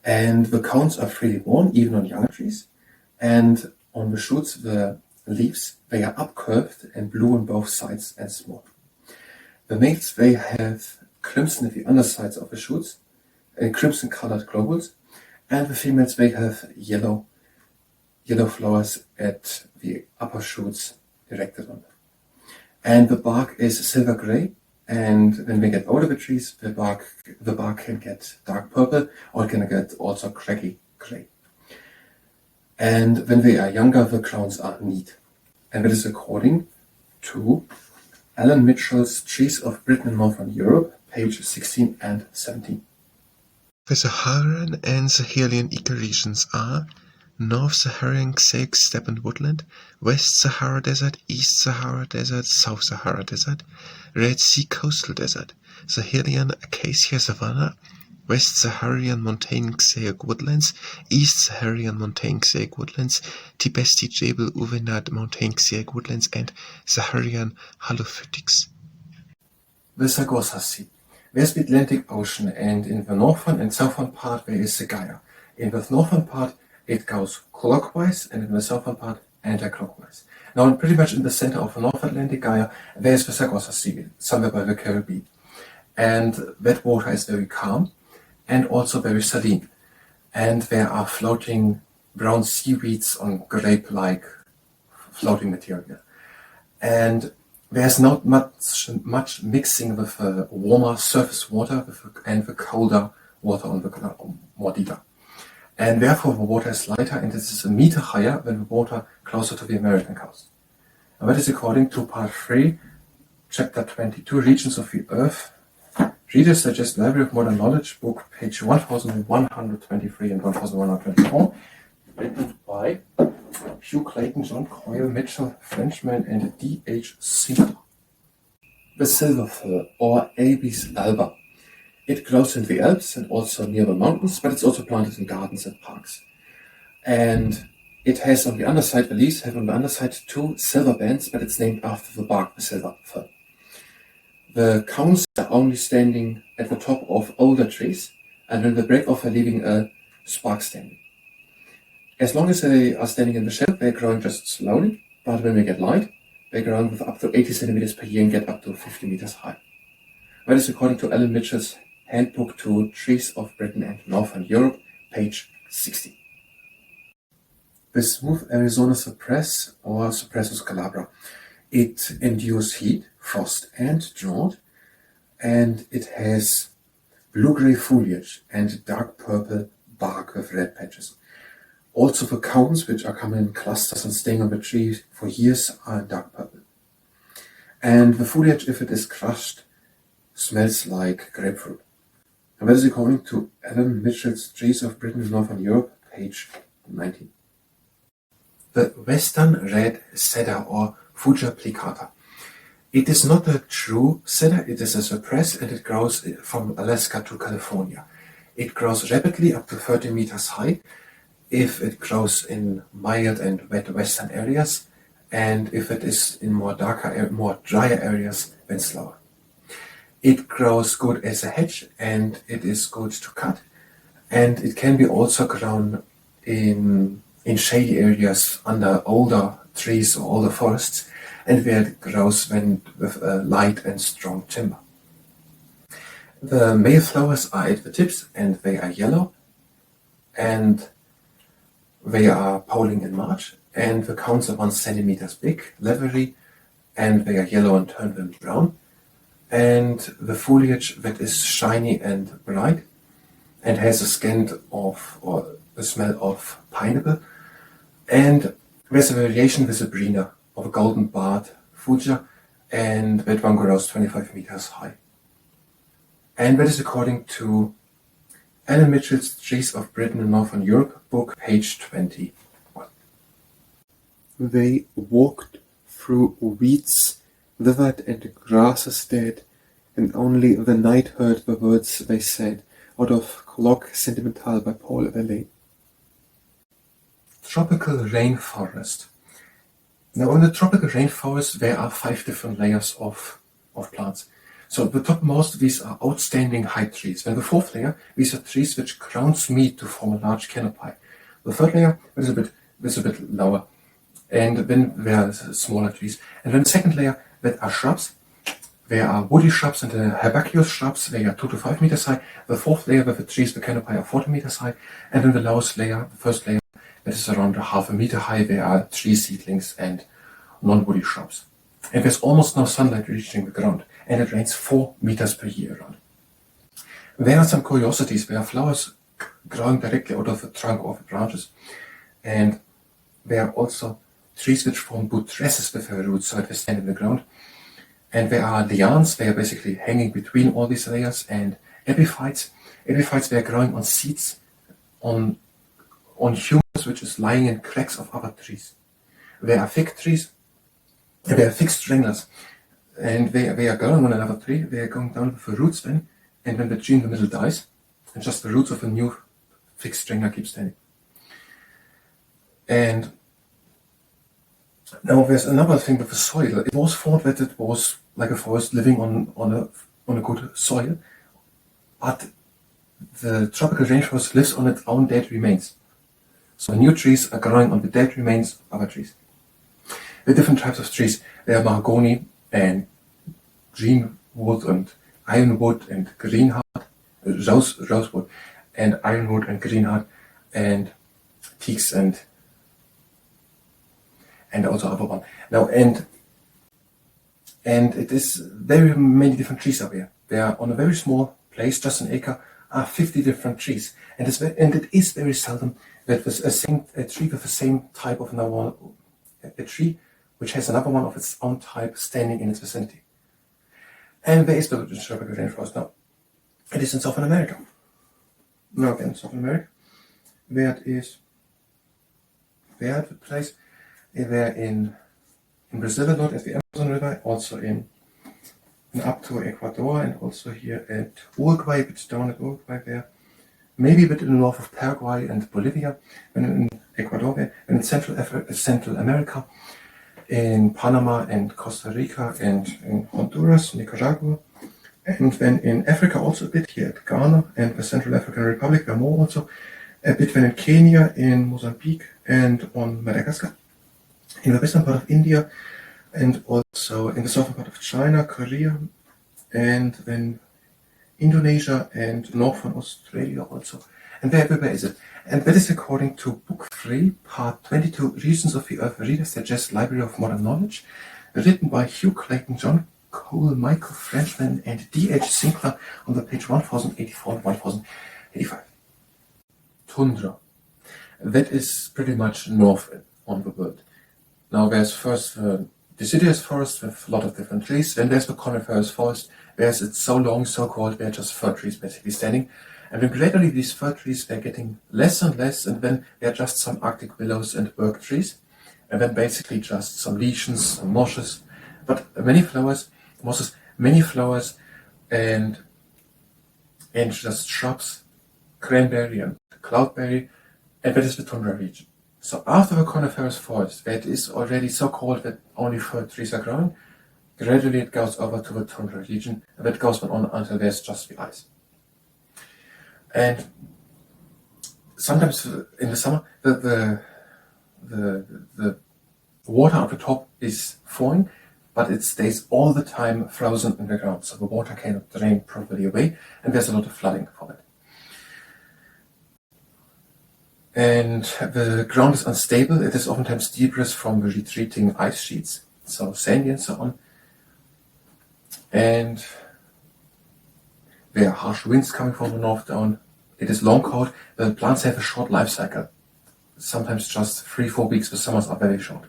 And the cones are freely worn, even on younger trees. And on the shoots, the leaves, they are upcurved and blue on both sides and small. The males, they have crimson at the undersides of the shoots and crimson colored globules. And the females, they have yellow flowers at the upper shoots erected on them. And the bark is silver gray. And when they get older, the trees, the bark can get dark purple, or it can get also craggy gray. And when they are younger, the crowns are neat. And that is according to Alan Mitchell's Trees of Britain and Northern Europe, page 16 and 17. The Saharan and Sahelian ecoregions are North Saharan Xaic steppe and woodland, West Sahara Desert, East Sahara Desert, South Sahara Desert, Red Sea coastal desert, Sahelian acacia savanna, West Saharan montane-xeric woodlands, East Saharan montane-xeric woodlands, Tibesti Jebel Uvenat montane-xeric woodlands, and Saharan halophytics. The Sargasso Sea. There's the Atlantic Ocean, and in the northern and southern part there is the Gaia. In the northern part it goes clockwise, and in the southern part anti-clockwise. Now pretty much in the center of the North Atlantic Gaia there's the Sargasso Sea, somewhere by the Caribbean. And that water is very calm and also very saline. And there are floating brown seaweeds on grape-like floating material. And there's not much mixing with the warmer surface water and the colder water on the ground, more deeper. And therefore the water is lighter, and this is a meter higher than the water closer to the American coast. And that is according to part 3, chapter 22, Regions of the Earth. Readers Digest Library of Modern Knowledge, book page 1123 and 1124, written by Hugh Clayton, John Coyle, Mitchell, Frenchman, and D.H. Singer. The silver fir, or Abies alba. It grows in the Alps and also near the mountains, but it's also planted in gardens and parks. And it has on the underside, the leaves have on the underside 2 silver bands, but it's named after the bark, the silver fir. The cones are only standing at the top of older trees, and when they break off, they're leaving a spark standing. As long as they are standing in the shade, they're growing just slowly, but when they get light, they're growing with up to 80 centimeters per year and get up to 50 meters high. That is according to Alan Mitchell's Handbook to Trees of Britain and Northern Europe, page 60. The smooth Arizona cypress, or Cypressus glabra. It endures heat, frost, and drought, and it has blue-gray foliage and dark purple bark with red patches. Also the cones, which are coming in clusters and staying on the tree for years, are dark purple. And the foliage, if it is crushed, smells like grapefruit. And that is according to Alan Mitchell's Trees of Britain and Northern Europe, page 19. The Western Red Cedar, or Fuja plicata. It is not a true cedar, it is a cypress, and it grows from Alaska to California. It grows rapidly up to 30 meters high if it grows in mild and wet western areas, and if it is in more drier areas, then slower. It grows good as a hedge, and it is good to cut, and it can be also grown in shady areas under older trees or older forests, and where it grows when with a light and strong timber. The male flowers are at the tips, and they are yellow, and they are polling in March, and the cones are 1 centimeter big, leathery, and they are yellow and turn them brown. And the foliage that is shiny and bright and has a scent of, or a smell of pineapple. And there's a variation with a brina of a golden barred fuchsia, and that one grows 25 meters high. And that is according to Alan Mitchell's Trees of Britain and Northern Europe, book, page 21. They walked through weeds, withered and grasses dead, and only the night heard the words they said, out of Colloque Sentimental by Paul Verlaine. Tropical rainforest. Now in the tropical rainforest there are 5 different layers of plants. So the topmost, these are outstanding height trees. Then the 4th layer, these are trees which crowns meet to form a large canopy. The 3rd layer is a bit lower, and then there are smaller trees. And then the 2nd layer, that are shrubs. There are woody shrubs and the herbaceous shrubs. They are 2 to 5 meters high. The 4th layer with the trees, the canopy, are 40 meters high. And then the lowest layer, the 1st layer, that is around half a meter high. There are tree seedlings and non-woody shrubs. And there's almost no sunlight reaching the ground, and it rains 4 meters per year around. There are some curiosities. There are flowers growing directly out of the trunk or the branches, and there are also trees which form buttresses with their roots, so they stand in the ground. And there are lianes. They are basically hanging between all these layers, and epiphytes. Epiphytes, they are growing on seeds, on humus, which is lying in cracks of other trees. There are fig trees. There are fig stranglers. and they are growing on another tree. They are going down with the roots then, and then the tree in the middle dies, and just the roots of a new fixed stringer keep standing. And now there's another thing with the soil. It was thought that it was like a forest living on a good soil, but the tropical rainforest lives on its own dead remains. So new trees are growing on the dead remains of other trees. There are different types of trees. There are mahogany and greenwood and ironwood and greenheart, rosewood and ironwood and greenheart and teaks and also other one. Now and it is very many different trees out there. They are on a very small place, just an acre, are 50 different trees, and it is very seldom that there's a tree with the same type of another one, a tree which has another one of its own type standing in its vicinity. And there is the tropical rainforest now. It is in South America. Now again, South America, where it is, where the place, there in Brazil a lot at the Amazon River, also in up to Ecuador, and also here at Uruguay, a bit down at Uruguay there, maybe a bit in the north of Paraguay and Bolivia, and in Ecuador there, and in Central America, in Panama and Costa Rica, and in Honduras, Nicaragua, and then in Africa also a bit here at Ghana and the Central African Republic, there are more also, a bit then in Kenya, in Mozambique, and on Madagascar, in the western part of India, and also in the southern part of China, Korea, and then Indonesia and northern Australia also. And everywhere is it. And that is according to Book 3, Part 22, Regions of the Earth, Reader's Digest Library of Modern Knowledge, written by Hugh Clayton, John Cole, Michael Frenchman, and D.H. Sinclair on the page 1084 and 1085. Tundra. That is pretty much north on the world. Now there's first Deciduous Forest with a lot of different trees. Then there's the Coniferous Forest, where it's so long, so cold, they're just fir trees basically standing. And then gradually these fir trees are getting less and less, and then they're just some Arctic willows and birch trees. And then basically just some lichens, some mosses, but many flowers, mosses, many flowers, and just shrubs, cranberry and cloudberry, and that is the tundra region. So after the Coniferous Forest, where it is already so cold that only fir trees are growing, gradually it goes over to the tundra region, and that goes on until there's just the ice. And sometimes in the summer, the water at the top is thawing, but it stays all the time frozen in the ground, so the water cannot drain properly away, and there's a lot of flooding from it. And the ground is unstable. It is oftentimes debris from the retreating ice sheets, so sandy and so on. And there are harsh winds coming from the north down. It is long cold. The plants have a short life cycle, sometimes just 3-4 weeks. The summers are very short.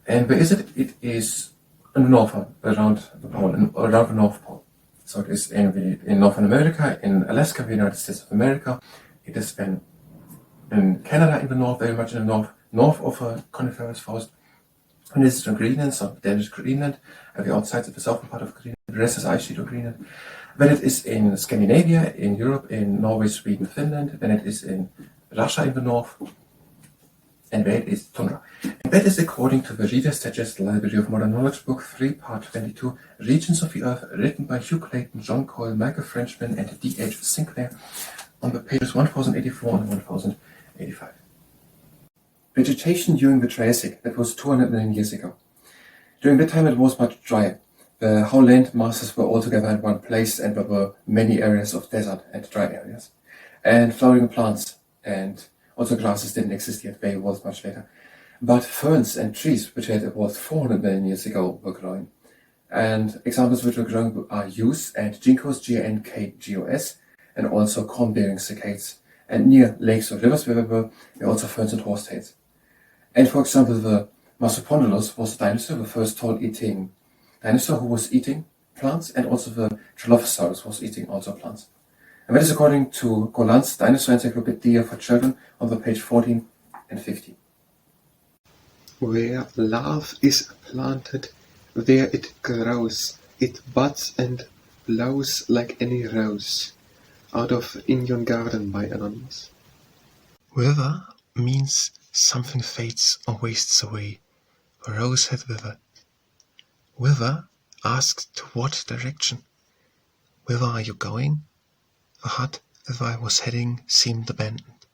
And where is it? It is in the north, around the pole, around the North Pole. So it is in Northern America, in Alaska, the United States of America. It is in Canada in the north, very much in the north of a coniferous forest. And this is in Greenland, so Danish Greenland, at the outside of the southern part of Greenland. The rest is ice sheet of Greenland. Then it is in Scandinavia, in Europe, in Norway, Sweden, Finland. Then it is in Russia in the north. And there it is tundra. And that is according to the Reader's Digest Library of Modern Knowledge, Book 3, Part 22, Regions of the Earth, written by Hugh Clayton, John Cole, Michael Frenchman, and D.H. Sinclair, on the pages 1084 and 1085. Vegetation during the Triassic, that was 200 million years ago. During that time it was much drier. The whole land masses were all together in one place, and there were many areas of desert and dry areas. And flowering plants and also grasses didn't exist yet, they evolved much later. But ferns and trees, which had evolved 400 million years ago, were growing. And examples which were growing are yews and ginkgos, G-A-N-K-G-O-S, and also corn-bearing cycads. And near lakes or rivers where there were also ferns and horsetails. And for example, the Marsupial was a dinosaur, the first tall-eating dinosaur who was eating plants, and also the Dilophosaurus was eating also plants. And that is according to Golan's Dinosaur Encyclopedia for Children on the page 14 and 15. Where love is planted, There it grows, it buds and blows like any rose. Out of In Yon Garden by Anonymous. Wither means something fades or wastes away. A rose had withered. Whither asked to what direction? Whither are you going? The hut that I was heading seemed abandoned.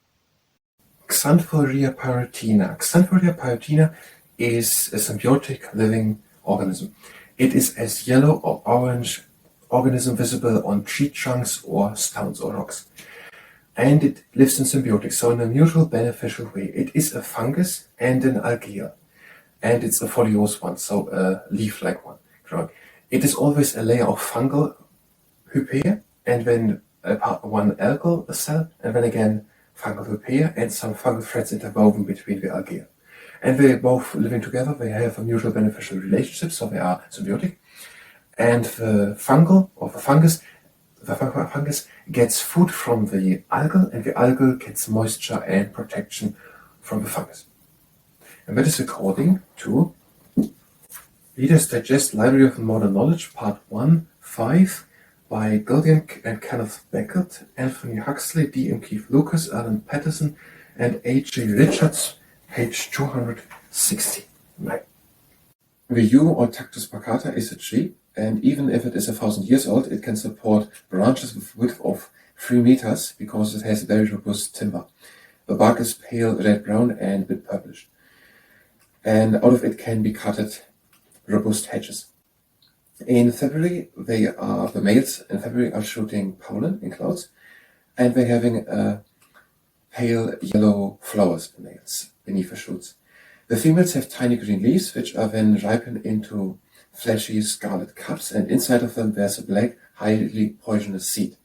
Xanthorrhea pyrotina. Xanthorrhea pyrotina is a symbiotic living organism. It is a yellow or orange organism visible on tree trunks or stones or rocks. And it lives in symbiotic, so in a mutual beneficial way. It is a fungus and an algae. And it's a foliose one, so a leaf-like one. It is always a layer of fungal hypaea, and then one algal cell, and then again fungal hypaea, and some fungal threads interwoven between the algae. And they both living together, they have a mutual beneficial relationship, so they are symbiotic. And the fungus gets food from the algal, and the algal gets moisture and protection from the fungus. And that is according to Reader's Digest Library of Modern Knowledge, Part 1, 5, by Gillian and Kenneth Beckett, Anthony Huxley, D. M. Keith Lucas, Alan Patterson, and A. J. Richards, page 269. The yew or Cactus baccata is a tree, and even if it is 1,000 years old, it can support branches with width of 3 meters because it has very robust timber. The bark is pale red-brown and a bit purplish. And out of it can be cutted robust hedges. In February, the males in February are shooting pollen in clouds, and they're having pale yellow flowers beneath the shoots. The females have tiny green leaves, which are then ripened into fleshy scarlet cups, and inside of them there's a black, highly poisonous seed.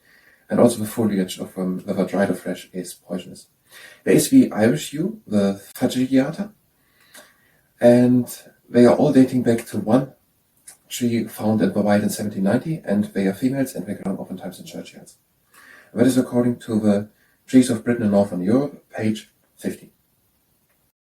And also the foliage of them, whether dried or fresh, is poisonous. There is the Irish yew, the Fagiata, and they are all dating back to one tree found in the wild in 1790, and they are females and they grow oftentimes in churchyards. And that is according to the Trees of Britain and Northern Europe, page 50.